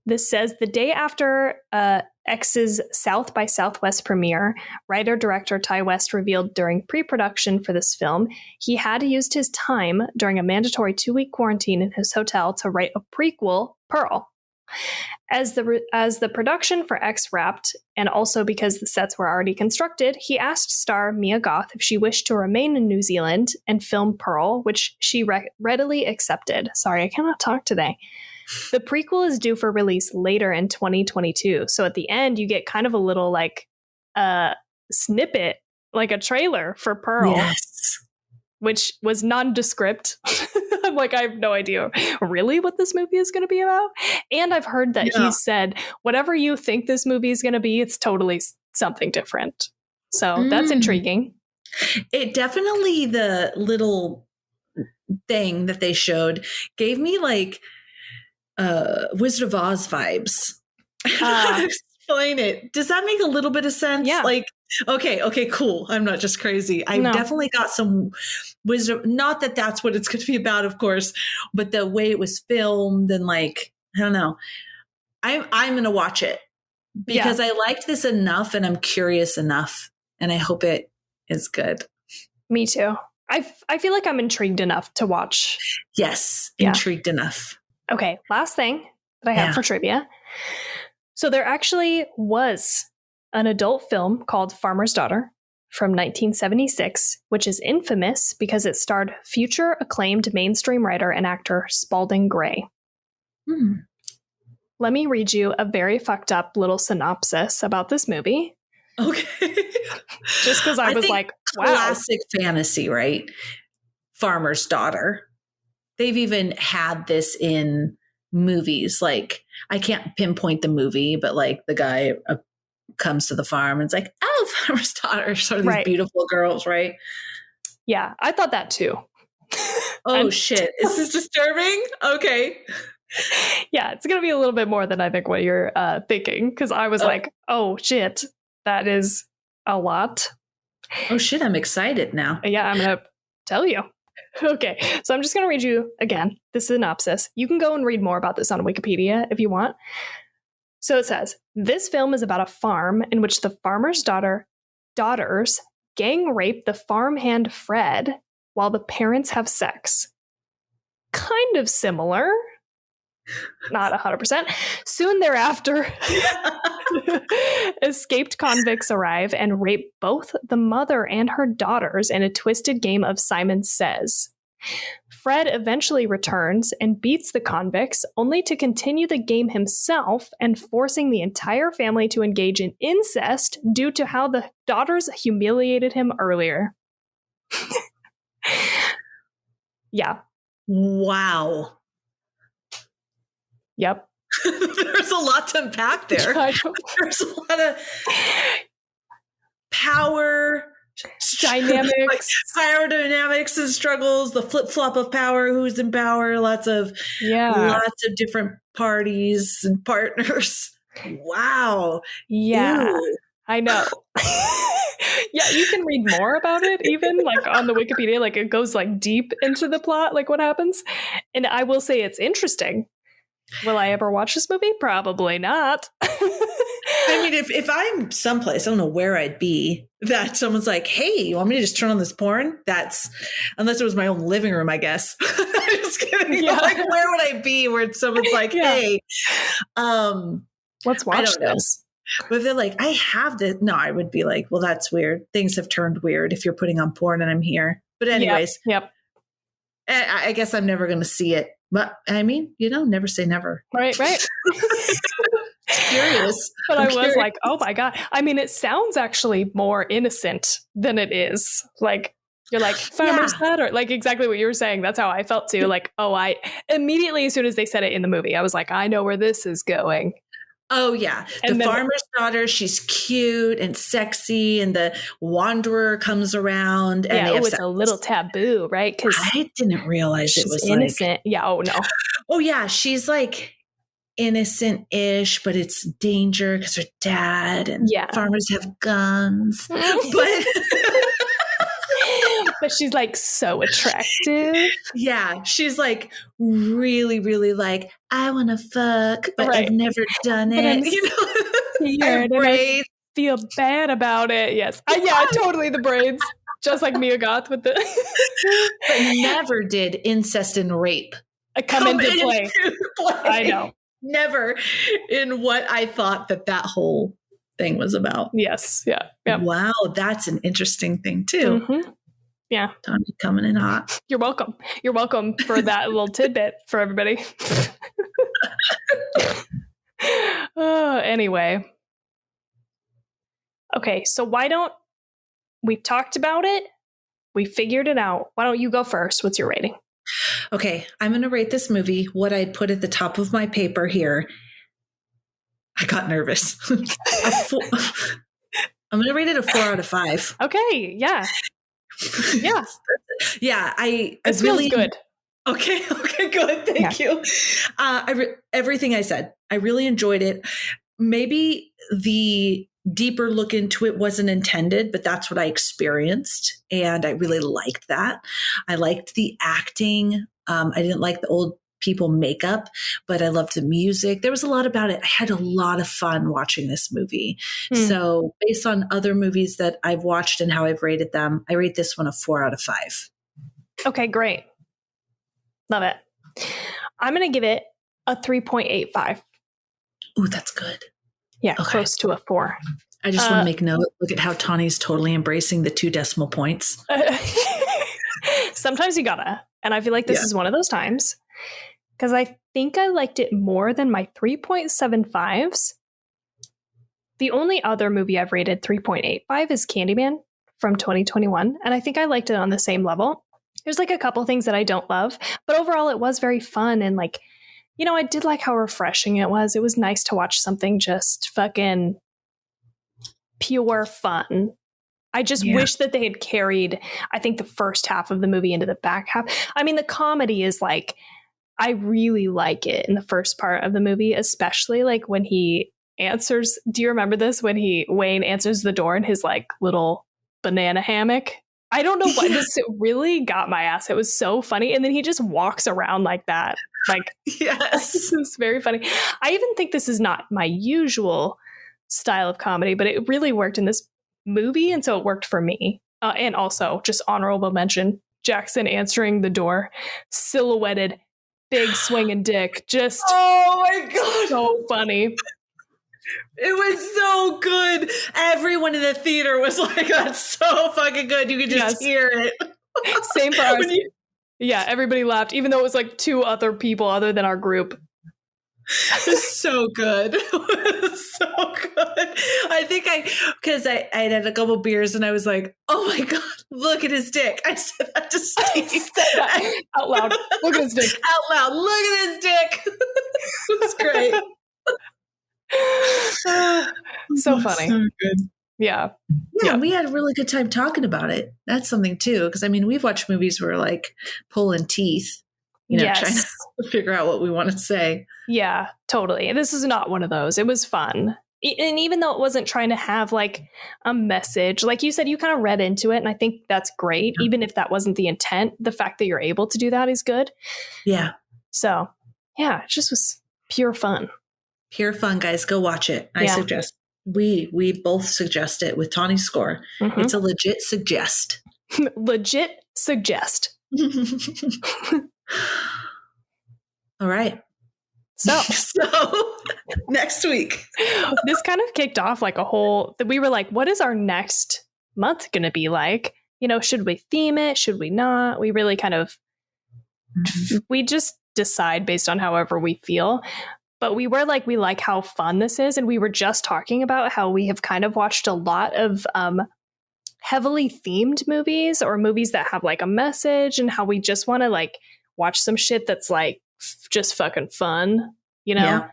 this says the day after X's South by Southwest premiere, writer-director Ty West revealed during pre-production for this film, he had used his time during a mandatory 2-week quarantine in his hotel to write a prequel, Pearl. As the production for X wrapped, and also because the sets were already constructed, he asked star Mia Goth if she wished to remain in New Zealand and film Pearl, which she readily accepted. Sorry, I cannot talk today. The prequel is due for release later in 2022. So at the end, you get kind of a little like snippet, like a trailer for Pearl. Yes. Which was nondescript. I'm like, I have no idea really what this movie is going to be about. And I've heard that he said, whatever you think this movie is going to be, it's totally something different. So that's intriguing. It definitely, the little thing that they showed gave me like Wizard of Oz vibes. Explain it. Does that make a little bit of sense? Yeah. Like, okay, cool. I'm not just crazy. I definitely got some wisdom. Not that that's what it's going to be about, of course, but the way it was filmed and like, I don't know. I'm going to watch it because I liked this enough and I'm curious enough, and I hope it is good. Me too. I feel like I'm intrigued enough to watch. Yes, intrigued enough. Okay, last thing that I have for trivia. So there actually was an adult film called Farmer's Daughter from 1976, which is infamous because it starred future acclaimed mainstream writer and actor Spalding Gray. Let me read you a very fucked up little synopsis about this movie. Okay. Just because I was like, wow. Classic fantasy, right? Farmer's Daughter. They've even had this in movies. Like, I can't pinpoint the movie, but like the guy comes to the farm and it's like, oh, Farmer's Daughter. Sort of these beautiful girls, right? Yeah, I thought that too. Oh, shit. Is this disturbing? Okay. Yeah, it's going to be a little bit more than I think what you're thinking, because I was like, oh, shit, that is a lot. Oh, shit, I'm excited now. Yeah, I'm going to tell you. Okay, so I'm just going to read you, again, the synopsis. You can go and read more about this on Wikipedia if you want. So it says, this film is about a farm in which the farmer's daughters gang rape the farmhand Fred while the parents have sex. Kind of similar. Not 100%. Soon thereafter, escaped convicts arrive and rape both the mother and her daughters in a twisted game of Simon Says. Fred eventually returns and beats the convicts, only to continue the game himself and forcing the entire family to engage in incest due to how the daughters humiliated him earlier. Yeah. Wow. Yep. There's a lot to unpack there. There's a lot of power dynamics, like power dynamics and struggles, the flip-flop of power, who's in power, lots of different parties and partners. Wow. Yeah. Ew. I know. Yeah, you can read more about it even like on the Wikipedia, like it goes like deep into the plot, like what happens. And I will say it's interesting. Will I ever watch this movie? Probably not. I I mean, if I'm someplace, I don't know where I'd be, that someone's like, hey, you want me to just turn on this porn? That's, unless it was my own living room, I guess. I'm just kidding. Yeah. Like, where would I be where someone's like, hey, let's watch this. But if they're like, I have this. No, I would be like, well, that's weird. Things have turned weird if you're putting on porn and I'm here. But anyways, Yep. I guess I'm never going to see it. But I mean, never say never. Right. Curious. But I was like, oh my God. I mean, it sounds actually more innocent than it is. Like, you're like, farmer's lad, or like exactly what you were saying. That's how I felt too. Like, I immediately, as soon as they said it in the movie, I was like, I know where this is going. Oh, yeah. The farmer's daughter, she's cute and sexy, and the wanderer comes around. And it's a little taboo, right? Because I didn't realize it was innocent. Like, yeah. Oh, no. Oh, yeah. She's like innocent-ish, but it's danger because her dad and farmers have guns. But she's like so attractive. Yeah. She's like really, really like, I want to fuck, but I've never done it. I feel bad about it. Yes. Totally the braids. Just like Mia Goth with the but never did incest and rape come into play. I know. Never in what I thought that whole thing was about. Yes. Yeah. Yep. Wow. That's an interesting thing too. Mm-hmm. Yeah. Tawny coming in hot. You're welcome. You're welcome for that little tidbit for everybody. Anyway. Okay. So we've talked about it. We figured it out. Why don't you go first? What's your rating? Okay. I'm going to rate this movie what I'd put at the top of my paper here. I got nervous. I'm going to rate it a 4 out of 5. Okay. Yeah. Yeah. Yeah. It feels good. Okay. Good. Thank you. Everything I said, I really enjoyed it. Maybe the deeper look into it wasn't intended, but that's what I experienced. And I really liked that. I liked the acting. I didn't like the old people makeup, but I loved the music. There was a lot about it. I had a lot of fun watching this movie. So based on other movies that I've watched and how I've rated them, I rate this one a 4 out of 5. Okay, great. Love it. I'm going to give it a 3.85. Ooh, that's good. Yeah, okay. Close to a 4. I just want to make note. Look at how Tawny's totally embracing the 2 decimal points. Sometimes you gotta. And I feel like this is one of those times. Because I think I liked it more than my 3.75s. The only other movie I've rated 3.85 is Candyman from 2021. And I think I liked it on the same level. There's like a couple things that I don't love. But overall, it was very fun. And like, I did like how refreshing it was. It was nice to watch something just fucking pure fun. I just wish that they had carried, I think, the first half of the movie into the back half. I mean, the comedy is like, I really like it in the first part of the movie, especially like when he answers. Do you remember this? When Wayne answers the door in his like little banana hammock. I don't know what this really got my ass. It was so funny. And then he just walks around like that. Like, yes, this is very funny. I even think this is not my usual style of comedy, but it really worked in this movie. And so it worked for me. And also just honorable mention, Jackson answering the door, silhouetted, big swinging dick. Just, oh my God. So funny. It was so good. Everyone in the theater was like, that's so fucking good. You could just hear it. Same for us. Yeah, everybody laughed, even though it was like 2 other people other than our group. It was so good. It was so good. I think because I had a couple beers and I was like, oh my God, look at his dick. I said that to Steve. Out loud. Look at his dick. Out loud. Look at his dick. It was great. So funny. So good. Yeah. Yeah, we had a really good time talking about it. That's something too, because I mean, we've watched movies where like pulling teeth, trying to figure out what we want to say. Yeah, totally. This is not one of those. It was fun. And even though it wasn't trying to have like a message, like you said, you kind of read into it. And I think that's great. Yeah. Even if that wasn't the intent, the fact that you're able to do that is good. Yeah. So yeah, it just was pure fun. Pure fun, guys. Go watch it. I suggest. We both suggest it with Tawny's score. Mm-hmm. It's a legit suggest. Legit suggest. All right. So next week. This kind of kicked off like we were like, what is our next month going to be like? Should we theme it? Should we not? We really kind of, we just decide based on however we feel. But we were like, we like how fun this is. And we were just talking about how we have kind of watched a lot of heavily themed movies or movies that have like a message, and how we just want to like watch some shit that's like just fucking fun, Yeah.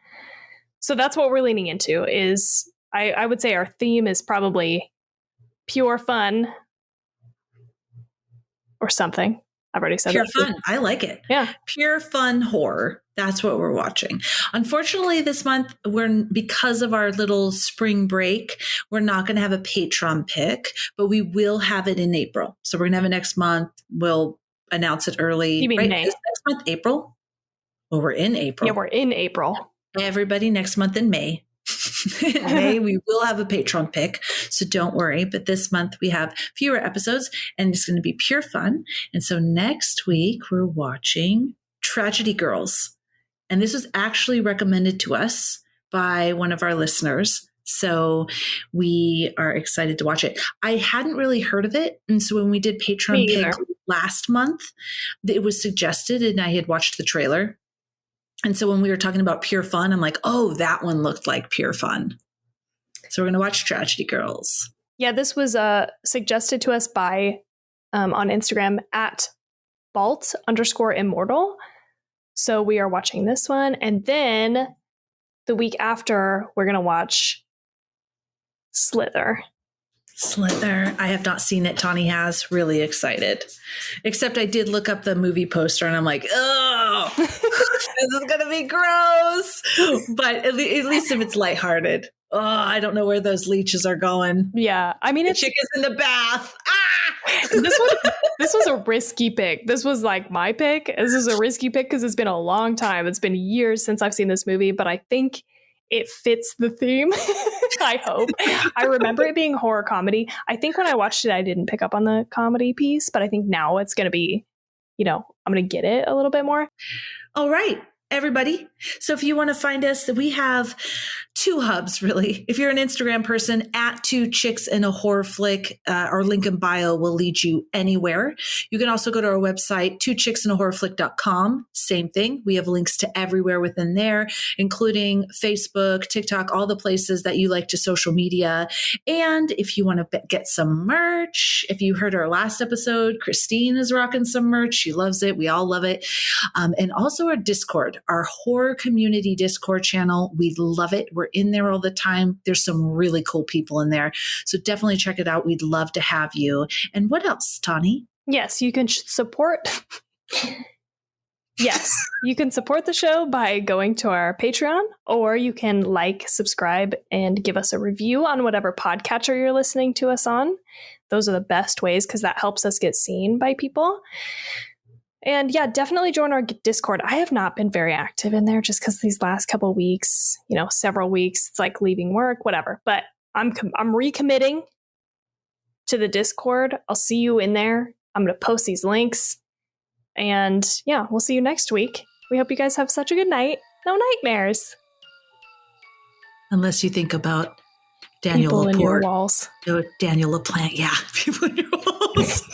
So that's what we're leaning into is I would say our theme is probably pure fun or something. I've already said pure that. Fun. I like it. Yeah. Pure fun horror. That's what we're watching. Unfortunately, this month, because of our little spring break, we're not going to have a Patreon pick, but we will have it in April. So we're going to have it next month. We'll announce it early. You mean right? May? Is next month April? Well, we're in April. Yeah, we're in April. Everybody next month in May. In May, we will have a Patreon pick, so don't worry. But this month we have fewer episodes, and it's going to be pure fun. And so next week we're watching Tragedy Girls, and this was actually recommended to us by one of our listeners. So we are excited to watch it. I hadn't really heard of it, and so when we did Patreon pick last month, it was suggested, and I had watched the trailer. And so when we were talking about pure fun, I'm like, oh, that one looked like pure fun. So we're going to watch Tragedy Girls. Yeah, this was suggested to us by on Instagram at @Balt_immortal. So we are watching this one. And then the week after, we're going to watch Slither. I have not seen it. Tawny has. Really excited. Except I did look up the movie poster and I'm like, oh, this is going to be gross. But at least if it's lighthearted. Oh, I don't know where those leeches are going. Yeah. I mean, the chick is in the bath. Ah! This was a risky pick. This was like my pick. This is a risky pick because it's been a long time. It's been years since I've seen this movie, but I think it fits the theme. I hope. I remember it being horror comedy. I think when I watched it, I didn't pick up on the comedy piece, but I think now it's going to be, I'm going to get it a little bit more. All right, everybody. So if you want to find us, we have two hubs, really. If you're an Instagram person, @2chicksandahorrorflick, our link in bio will lead you anywhere. You can also go to our website, 2chicksandahorrorflick.com. Same thing. We have links to everywhere within there, including Facebook, TikTok, all the places that you like to social media. And if you want to get some merch, if you heard our last episode, Christine is rocking some merch. She loves it. We all love it. And also our Discord, our horror community Discord channel. We love it. We're in there all the time. There's some really cool people in there. So definitely check it out. We'd love to have you. And what else, Tawny? Yes, you can support. Yes, you can support the show by going to our Patreon, or you can subscribe, and give us a review on whatever podcatcher you're listening to us on. Those are the best ways because that helps us get seen by people. And yeah, definitely join our Discord. I have not been very active in there just because these last couple of weeks, several weeks, it's like leaving work, whatever. But I'm recommitting to the Discord. I'll see you in there. I'm going to post these links. And yeah, we'll see you next week. We hope you guys have such a good night. No nightmares. Unless you think about Daniel People in your LaPorte. walls. Daniel LaPlante. Yeah, people in your walls.